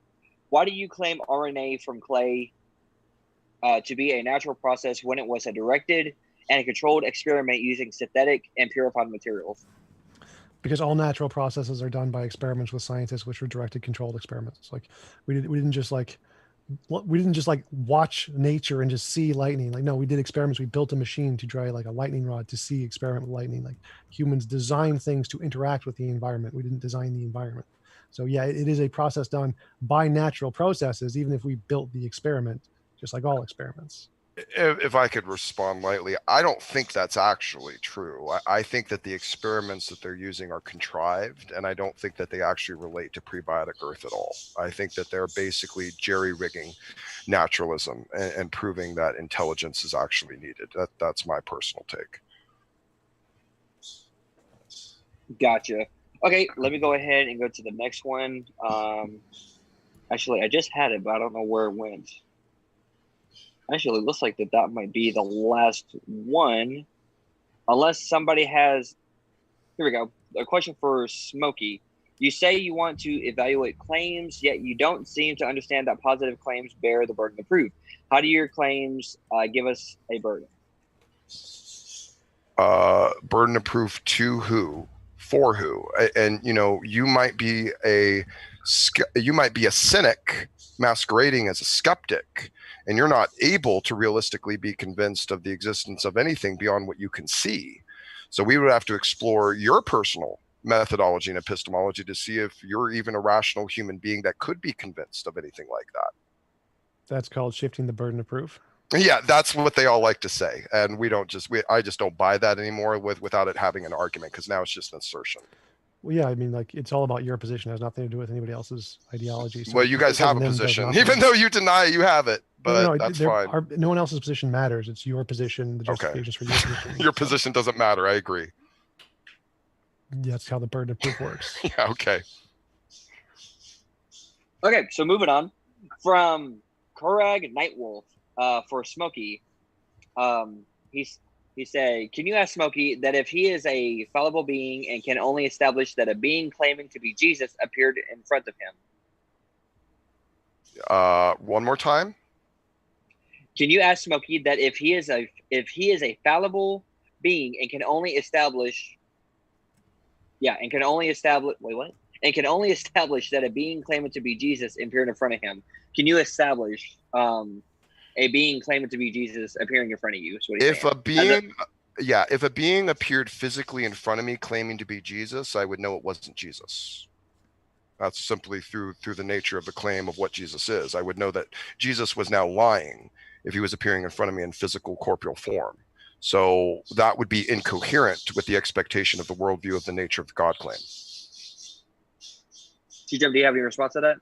Why do you claim RNA from clay to be a natural process when it was a directed and a controlled experiment using synthetic and purified materials? Because all natural processes are done by experiments with scientists, which were directed, controlled experiments. Like we didn't just watch nature and just see lightning. Like, no, we did experiments. We built a machine to dry like a lightning rod to experiment with lightning. Like humans design things to interact with the environment. We didn't design the environment. So yeah, it is a process done by natural processes, even if we built the experiment, just like all experiments. If I could respond lightly, I don't think that's actually true. I think that the experiments that they're using are contrived, and I don't think that they actually relate to prebiotic Earth at all. I think that they're basically jerry-rigging naturalism and proving that intelligence is actually needed. That's my personal take. Gotcha. Okay, let me go ahead and go to the next one. Actually, I just had it, but I don't know where it went. Actually, it looks like that might be the last one. Unless somebody has... Here we go. A question for Smokey. You say you want to evaluate claims, yet you don't seem to understand that positive claims bear the burden of proof. How do your claims give us a burden? Burden of proof to who? For who? And you might be a cynic masquerading as a skeptic, and you're not able to realistically be convinced of the existence of anything beyond what you can see. So we would have to explore your personal methodology and epistemology to see if you're even a rational human being that could be convinced of anything like that. That's called shifting the burden of proof. Yeah, that's what they all like to say, and I just don't buy that anymore without it having an argument, because now it's just an assertion. Well, yeah, I mean, like, it's all about your position. It has nothing to do with anybody else's ideology. So Well, you guys have a position, even though you deny it, you have it, but that's fine. No one else's position matters. It's your position. The justifications for your position. Your position doesn't matter. I agree. Yeah, that's how the burden of proof works. Yeah, okay. Okay, so moving on from Korag Nightwolf for Smokey. He said, can you ask Smokey that if he is a fallible being and can only establish that a being claiming to be Jesus appeared in front of him? One more time. Can you ask Smokey that if he is a fallible being and can only establish and can only establish that a being claiming to be Jesus appeared in front of him, can you establish a being claiming to be Jesus appearing in front of you? If a being appeared physically in front of me claiming to be Jesus, I would know it wasn't Jesus. That's simply through the nature of the claim of what Jesus is. I would know that Jesus was now lying if he was appearing in front of me in physical corporeal form. So that would be incoherent with the expectation of the worldview of the nature of the God claim. TJump, do you have any response to that?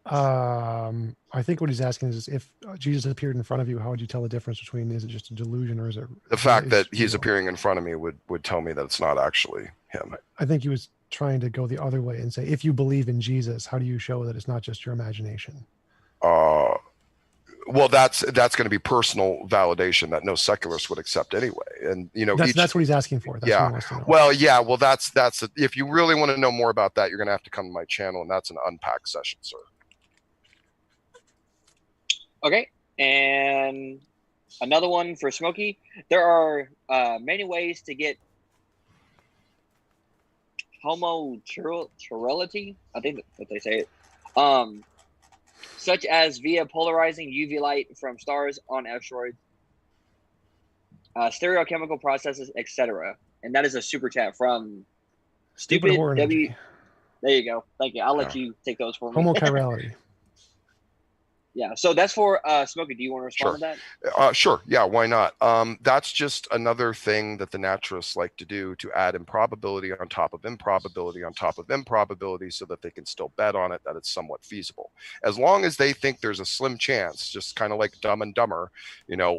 I think what he's asking is if Jesus appeared in front of you, how would you tell the difference between, is it just a delusion or is it the fact that he's appearing in front of me would tell me that it's not actually him? I think he was trying to go the other way and say, if you believe in Jesus, how do you show that it's not just your imagination? Well, that's going to be personal validation that no secularist would accept anyway. And that's what he's asking for. That's what he wants to know. Well, that's if you really want to know more about that, you're going to have to come to my channel, and that's an unpacked session, sir. Okay, and another one for Smokey. There are many ways to get homochirality, I think that's what they say it, such as via polarizing UV light from stars on asteroids, stereochemical processes, etc. And that is a super chat from Stupid W. There you go. Thank you. I'll let you take those for me. Homochirality. Yeah, so that's for Smokey. Do you want to respond to that? Sure. Yeah, why not? That's just another thing that the naturalists like to do, to add improbability on top of improbability on top of improbability so that they can still bet on it that it's somewhat feasible. As long as they think there's a slim chance, just kind of like Dumb and Dumber,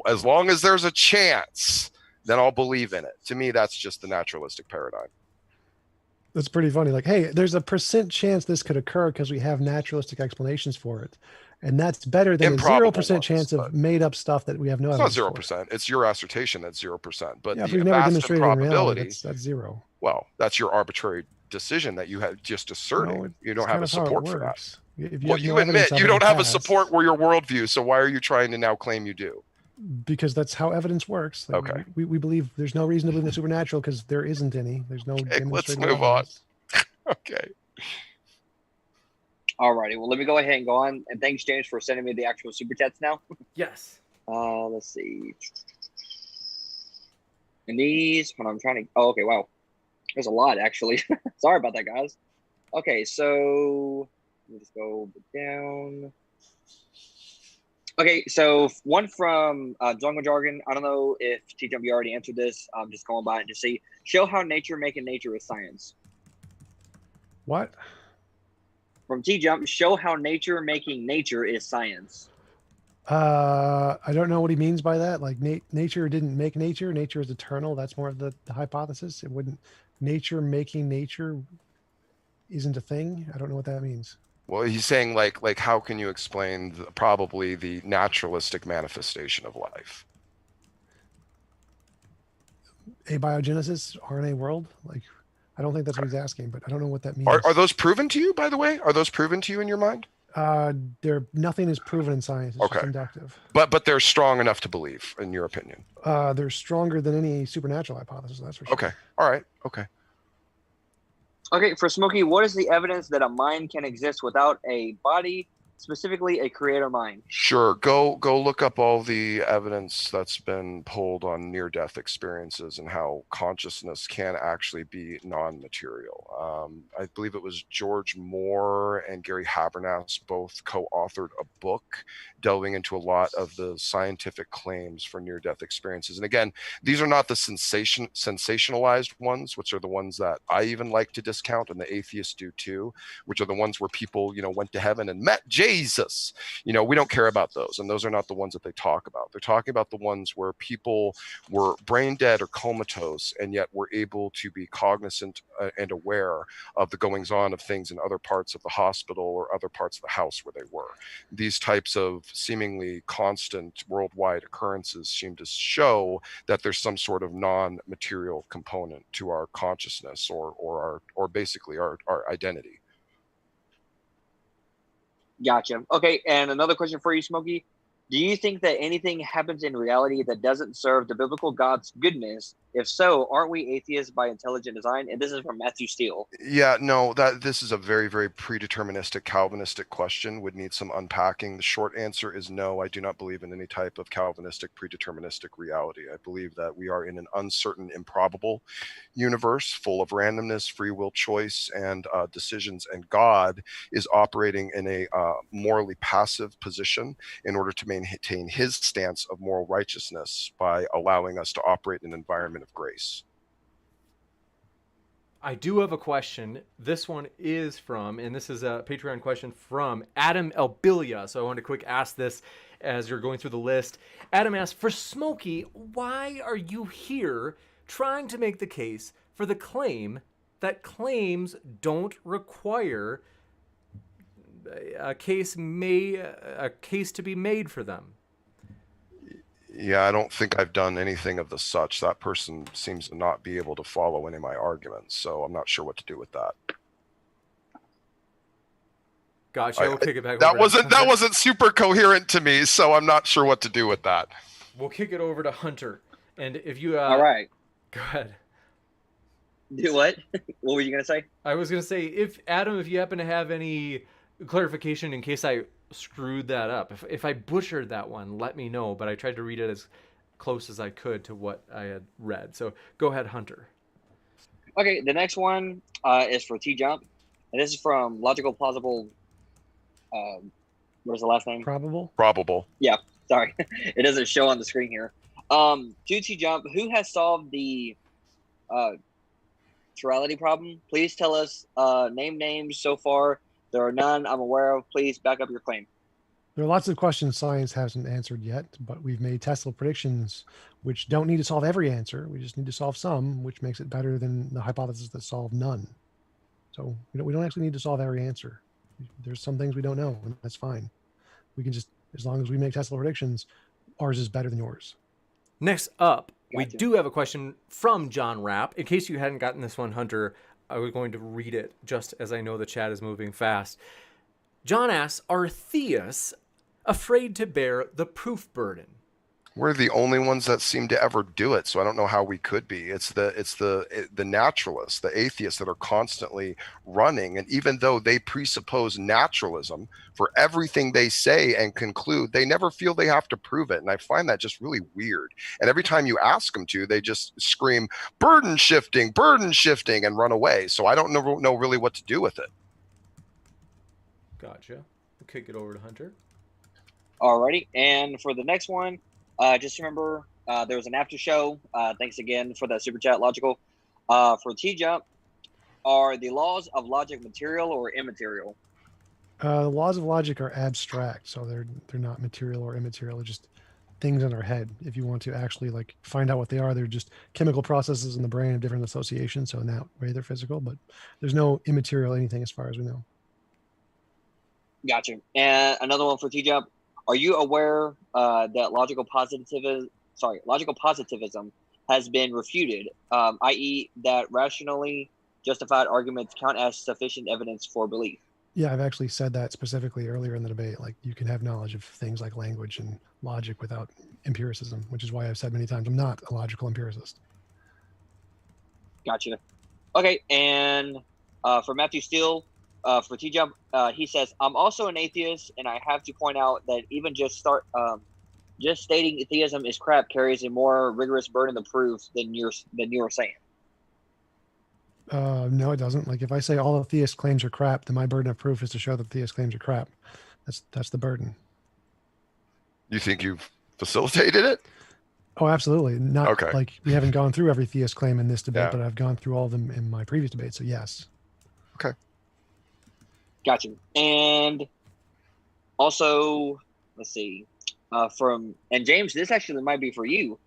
as long as there's a chance, then I'll believe in it. To me, that's just the naturalistic paradigm. That's pretty funny. Like, hey, there's a % chance this could occur because we have naturalistic explanations for it. And that's better than a 0% chance of made up stuff that we have no evidence. It's not 0%. It's your assertion that's 0%. But yeah, the never vast demonstrated improbability, in reality, that's zero. Well, that's your arbitrary decision that you have just asserting. No, you don't have a support for that. You admit you don't have a support where your worldview. So why are you trying to now claim you do? Because that's how evidence works. Like, okay. We believe there's no reason to believe in the supernatural because there isn't any. There's no. Okay, let's move on. Okay. Alrighty, well, let me go ahead and go on. And thanks, James, for sending me the actual super chats now. Yes. Let's see. And these, when I'm trying to. Oh, okay, wow. There's a lot, actually. Sorry about that, guys. Okay, so let me just go down. Okay, so one from Jungle Jargon. I don't know if TJump you already answered this. I'm just going by it to see. Show how nature making nature is science. What? From TJump, show how nature making nature is science. I don't know what he means by that. Like nature didn't make nature. Nature is eternal. That's more of the hypothesis. It wouldn't. Nature making nature isn't a thing. I don't know what that means. Well, he's saying like how can you explain probably the naturalistic manifestation of life? Abiogenesis, RNA world. Like, I don't think that's what he's asking, but I don't know what that means. Are those proven to you, by the way? Are those proven to you in your mind? Nothing is proven in science. It's Okay. just inductive. But they're strong enough to believe, in your opinion. They're stronger than any supernatural hypothesis. That's for sure. Okay. All right. Okay. Okay, for Smokey, what is the evidence that a mind can exist without a body, specifically a creator mind? Sure. Go look up all the evidence that's been pulled on near-death experiences and how consciousness can actually be non-material. I believe it was George Moore and Gary Habermas both co-authored a book delving into a lot of the scientific claims for near-death experiences. And again, these are not the sensationalized ones, which are the ones that I even like to discount, and the atheists do too, which are the ones where people, went to heaven and met Jesus. We don't care about those, and those are not the ones that they talk about. They're talking about the ones where people were brain dead or comatose and yet were able to be cognizant and aware of the goings on of things in other parts of the hospital or other parts of the house where they were. These types of seemingly constant worldwide occurrences seem to show that there's some sort of non-material component to our consciousness or basically our identity. Gotcha. Okay, and another question for you, Smokey. Do you think that anything happens in reality that doesn't serve the biblical God's goodness? If so, aren't we atheists by intelligent design? And this is from Matthew Steele. Yeah, no, this is a very, very predeterministic Calvinistic question, would need some unpacking. The short answer is no, I do not believe in any type of Calvinistic predeterministic reality. I believe that we are in an uncertain, improbable universe full of randomness, free will choice, and decisions, and God is operating in a morally passive position in order to maintain his stance of moral righteousness by allowing us to operate in an environment of grace. I do have a question. This one is from, and this is a Patreon question from Adam Elbilia. So I want to quick ask this as you're going through the list. Adam asks, for Smokey, why are you here trying to make the case for the claim that claims don't require a case to be made for them? Yeah, I don't think I've done anything of the such. That person seems to not be able to follow any of my arguments, so I'm not sure what to do with that. Gotcha. We'll kick it back. That wasn't super coherent to me, so I'm not sure what to do with that. We'll kick it over to Hunter, and if you all right, go ahead. Do what? What were you gonna say? I was gonna say, if you happen to have any clarification in case I screwed that up. If I butchered that one, let me know, but I tried to read it as close as I could to what I had read. So go ahead, Hunter. Okay, the next one is for TJump, and this is from Logical Plausible. What is the last name? Probable. Yeah, sorry. It doesn't show on the screen here. To TJump, who has solved the plurality problem? Please tell us name names so far. There are none I'm aware of. Please back up your claim. There are lots of questions science hasn't answered yet, but we've made Tesla predictions which don't need to solve every answer. We just need to solve some, which makes it better than the hypothesis that solve none. So we don't actually need to solve every answer. There's some things we don't know, and that's fine. We can just, as long as we make Tesla predictions, ours is better than yours. Next up, we Gotcha. do have a question from John Rapp. In case you hadn't gotten this one, Hunter, I was going to read it just as I know the chat is moving fast. John asks, are theists afraid to bear the proof burden? We're the only ones that seem to ever do it, so I don't know how we could be. It's the naturalists, the atheists that are constantly running, and even though they presuppose naturalism for everything they say and conclude, they never feel they have to prove it, and I find that just really weird. And every time you ask them to, they just scream burden shifting, and run away. So I don't know really what to do with it. Gotcha. We'll kick it over to Hunter. Alrighty, and for the next one, just remember there was an after show. Thanks again for that super chat, Logical. For TJump, are the laws of logic material or immaterial? The laws of logic are abstract, so they're not material or immaterial. They're just things in our head. If you want to actually like find out what they are, they're just chemical processes in the brain of different associations. So in that way, they're physical, but there's no immaterial anything as far as we know. Gotcha. And another one for TJump. Are you aware that logical positivism has been refuted, i.e., that rationally justified arguments count as sufficient evidence for belief? Yeah, I've actually said that specifically earlier in the debate. Like you can have knowledge of things like language and logic without empiricism, which is why I've said many times I'm not a logical empiricist. Gotcha. Okay, and for Matthew Steele, for TJump, he says, "I'm also an atheist, and I have to point out that even just stating theism is crap carries a more rigorous burden of proof than you're saying." No, it doesn't. Like if I say all the theist claims are crap, then my burden of proof is to show that theist claims are crap. That's the burden. You think you've facilitated it? Oh, absolutely. Not Okay. like we haven't gone through every theist claim in this debate, Yeah. but I've gone through all of them in my previous debate. So yes. Gotcha. And also, let's see, and James, this actually might be for you.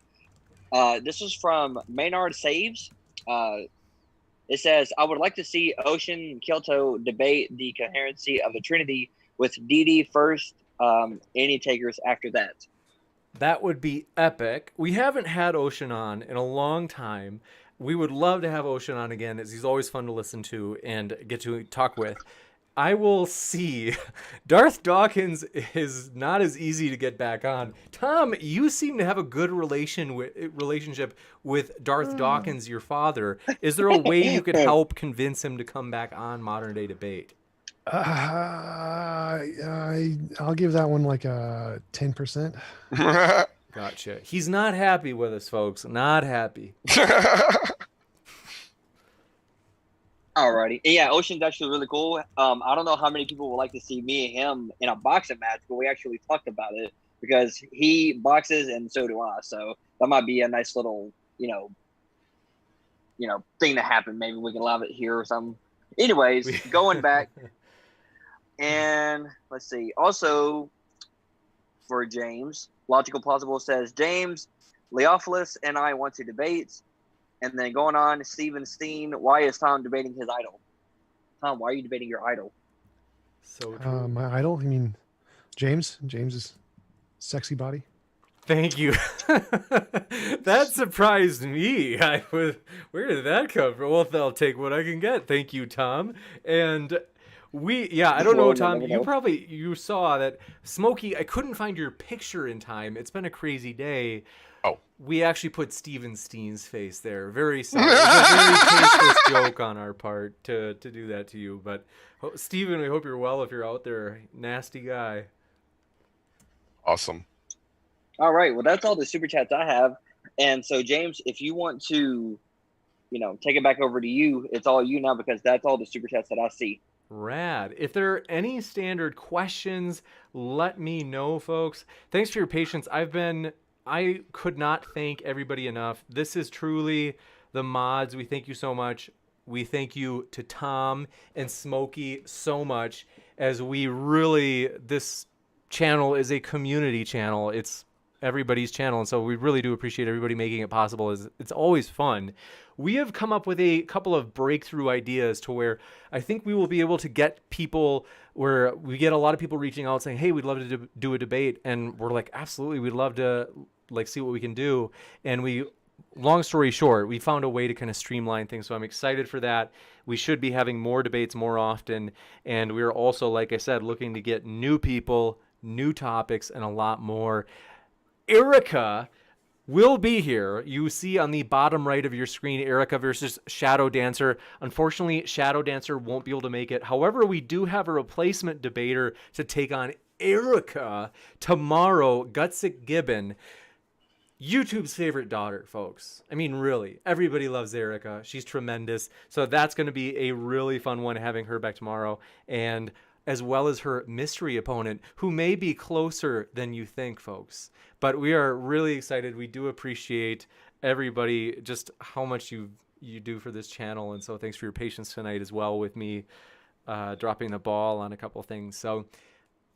This is from Maynard Saves. It says, "I would like to see Ocean and Kyoto debate the coherency of the Trinity with DD first, any takers after that." That would be epic. We haven't had Ocean on in a long time. We would love to have Ocean on again, as he's always fun to listen to and get to talk with. I will see. Darth Dawkins is not as easy to get back on. Tom, you seem to have a good relationship with Darth Dawkins, your father. Is there a way you could help convince him to come back on Modern Day Debate? I'll give that one like a 10%. Gotcha. He's not happy with us, folks. Not happy. Alrighty. Yeah, Ocean's actually really cool. I don't know how many people would like to see me and him in a boxing match, but we actually talked about it because he boxes and so do I. So that might be a nice little, thing to happen. Maybe we can live it here or something. Anyways, going back, and let's see. Also, for James, Logical Plausible says, "James, Leophilus and I want to debate." And then going on, Steven Steen, "Why is Tom debating his idol?" Tom, why are you debating your idol? So true. My idol, I mean, James's sexy body. Thank you. That surprised me. Where did that come from? Well, I'll take what I can get. Thank you, Tom. And I don't know, Tom. You saw that Smokey. I couldn't find your picture in time. It's been a crazy day. Oh. We actually put Steven Steen's face there. Very sorry. It's a very tasteless joke on our part to do that to you. But Steven, we hope you're well if you're out there. Nasty guy. Awesome. All right. Well, that's all the super chats I have. And so, James, if you want to, take it back over to you, it's all you now because that's all the super chats that I see. Rad. If there are any standard questions, let me know, folks. Thanks for your patience. I could not thank everybody enough. This is truly the mods. We thank you so much. We thank you to Tom and Smokey so much, as this channel is a community channel. It's everybody's channel, and so we really do appreciate everybody making it possible. It's always fun. We have come up with a couple of breakthrough ideas to where I think we will be able to get people, where we get a lot of people reaching out saying, "Hey, we'd love to do a debate," and we're like, "Absolutely, we'd love to see what we can do." And long story short, we found a way to kind of streamline things. So I'm excited for that. We should be having more debates more often. And we're also, like I said, looking to get new people, new topics, and a lot more. Erica will be here. You see on the bottom right of your screen, Erica versus Shadow Dancer. Unfortunately, Shadow Dancer won't be able to make it. However, we do have a replacement debater to take on Erica tomorrow, Gutsick Gibbon. YouTube's favorite daughter, folks. I mean, really, everybody loves Erica. She's tremendous. So that's going to be a really fun one, having her back tomorrow. And as well as her mystery opponent, who may be closer than you think, folks. But we are really excited. We do appreciate everybody, just how much you do for this channel. And so thanks for your patience tonight as well with me dropping the ball on a couple things. So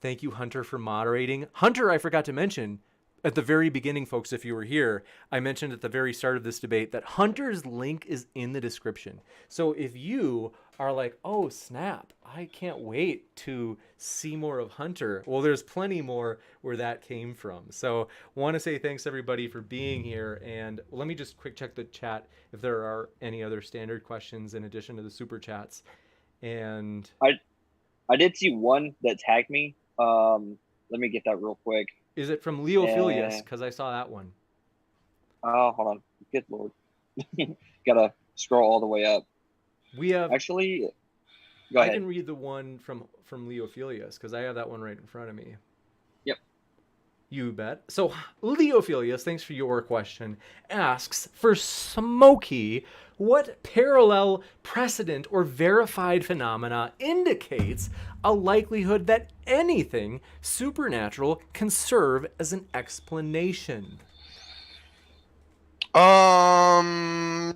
thank you, Hunter, for moderating. Hunter, I forgot to mention, at the very beginning, folks, if you were here, I mentioned at the very start of this debate that Hunter's link is in the description. So if you are like, oh, snap, I can't wait to see more of Hunter, well, there's plenty more where that came from. So want to say thanks, everybody, for being here. And let me just quick check the chat if there are any other standard questions in addition to the super chats. And I did see one that tagged me. Let me get that real quick. is it from Leophilius? Because I saw that one. Oh, hold on. Good Lord. Gotta scroll all the way up. We have Actually, go I ahead. can read the one from Leophilius because I have that one right in front of me. Yep. You bet. So Leophilius, thanks for your question, asks for Smokey, what parallel precedent or verified phenomena indicates a likelihood that anything supernatural can serve as an explanation?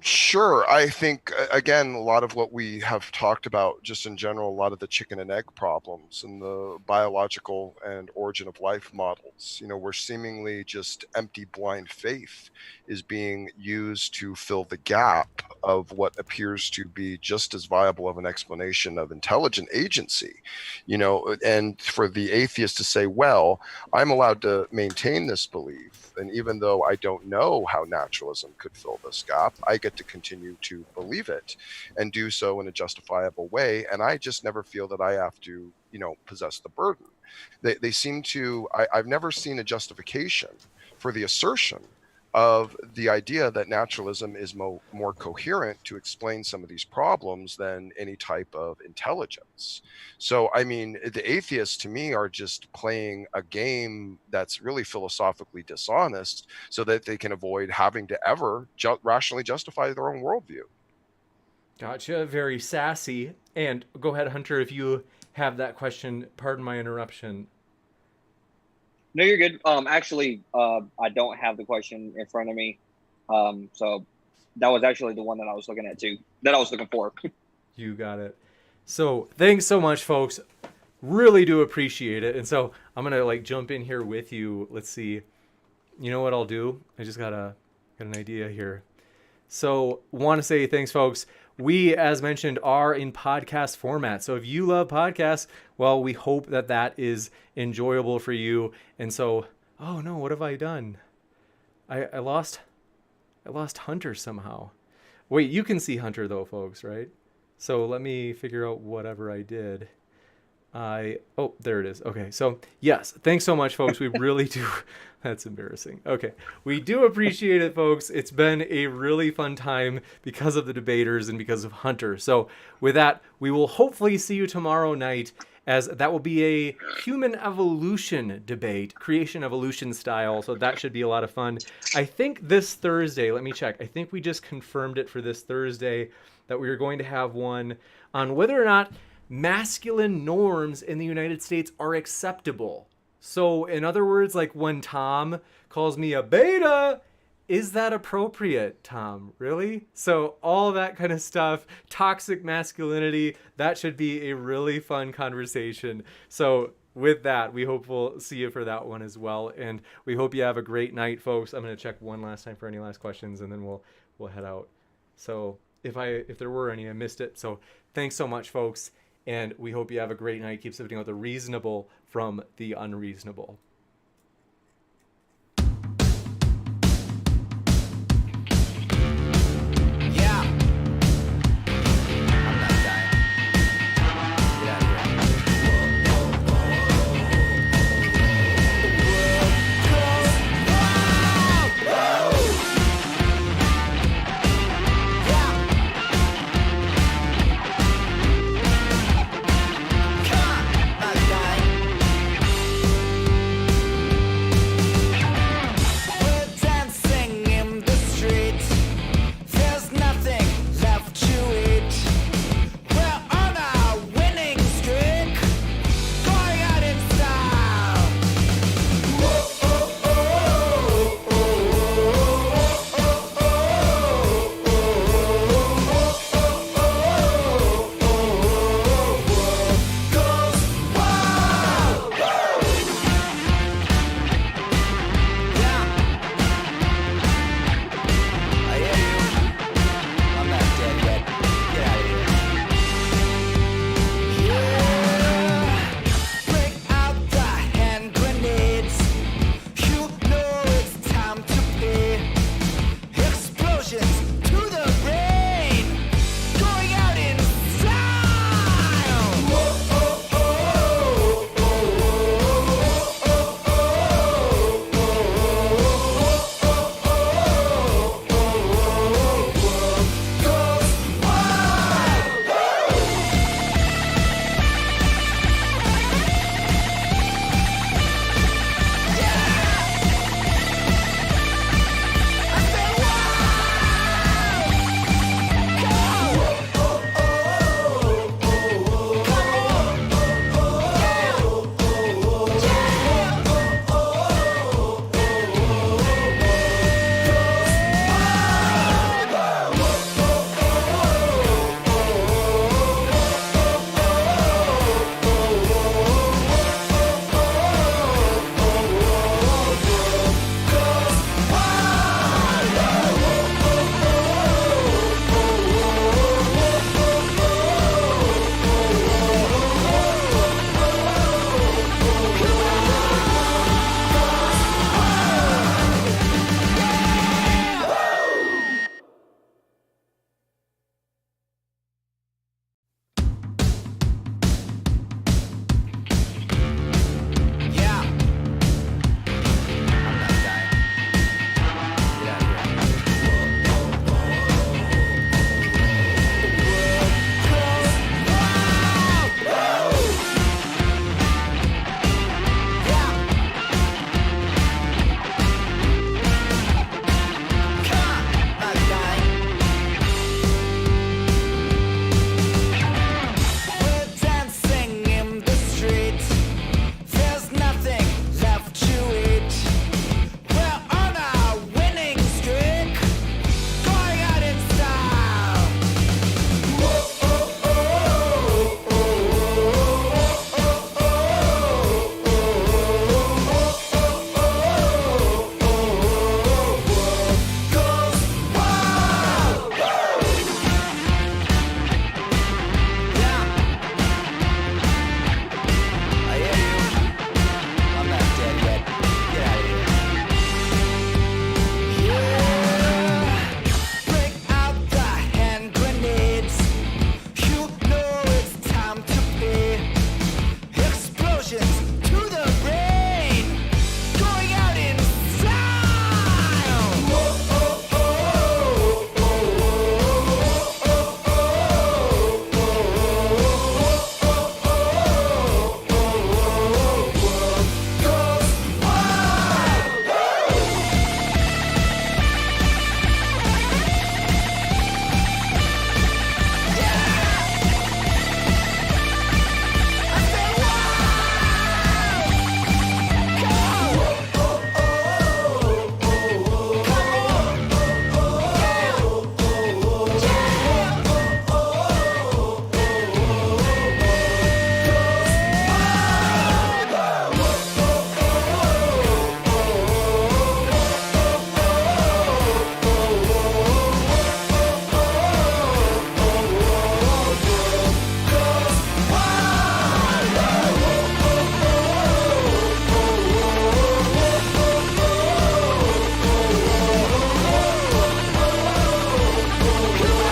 Sure. I think again, a lot of what we have talked about just in general, a lot of the chicken and egg problems and the biological and origin of life models, where seemingly just empty blind faith is being used to fill the gap of what appears to be just as viable of an explanation of intelligent agency, and for the atheist to say, well, I'm allowed to maintain this belief. And even though I don't know how naturalism could fill this gap, I get to continue to believe it and do so in a justifiable way. And I just never feel that I have to, possess the burden. They seem to, I've never seen a justification for the assertion of the idea that naturalism is more coherent to explain some of these problems than any type of intelligence. So, I mean, the atheists to me are just playing a game that's really philosophically dishonest so that they can avoid having to ever rationally justify their own worldview. Gotcha. Very sassy. And go ahead, Hunter, if you have that question. Pardon my interruption. No, you're good. Actually, I don't have the question in front of me. So that was actually the one that I was looking at too, that I was looking for. You got it. So thanks so much, folks. Really do appreciate it. And so I'm going to jump in here with you. Let's see. You know what I'll do? I just got an idea here. So want to say thanks, folks. We, as mentioned, are in podcast format. So if you love podcasts, well, we hope that is enjoyable for you. And so, oh no, what have I done? I lost Hunter somehow. Wait, you can see Hunter though, folks, right? So let me figure out whatever I did. Oh, there it is. Okay. So yes, thanks so much, folks. We really do. That's embarrassing. Okay. We do appreciate it, folks. It's been a really fun time because of the debaters and because of Hunter. So with that, we will hopefully see you tomorrow night, as that will be a human evolution debate, creation evolution style. So that should be a lot of fun. I think this Thursday, let me check. I think we just confirmed it for this Thursday that we are going to have one on whether or not masculine norms in the United States are acceptable. So in other words, when Tom calls me a beta, is that appropriate, Tom? Really? So all that kind of stuff, toxic masculinity, that should be a really fun conversation. So with that, we hope we'll see you for that one as well. And we hope you have a great night, folks. I'm going to check one last time for any last questions, and then we'll head out. So if there were any, I missed it. So thanks so much, folks. And we hope you have a great night. Keep sifting out the reasonable from the unreasonable.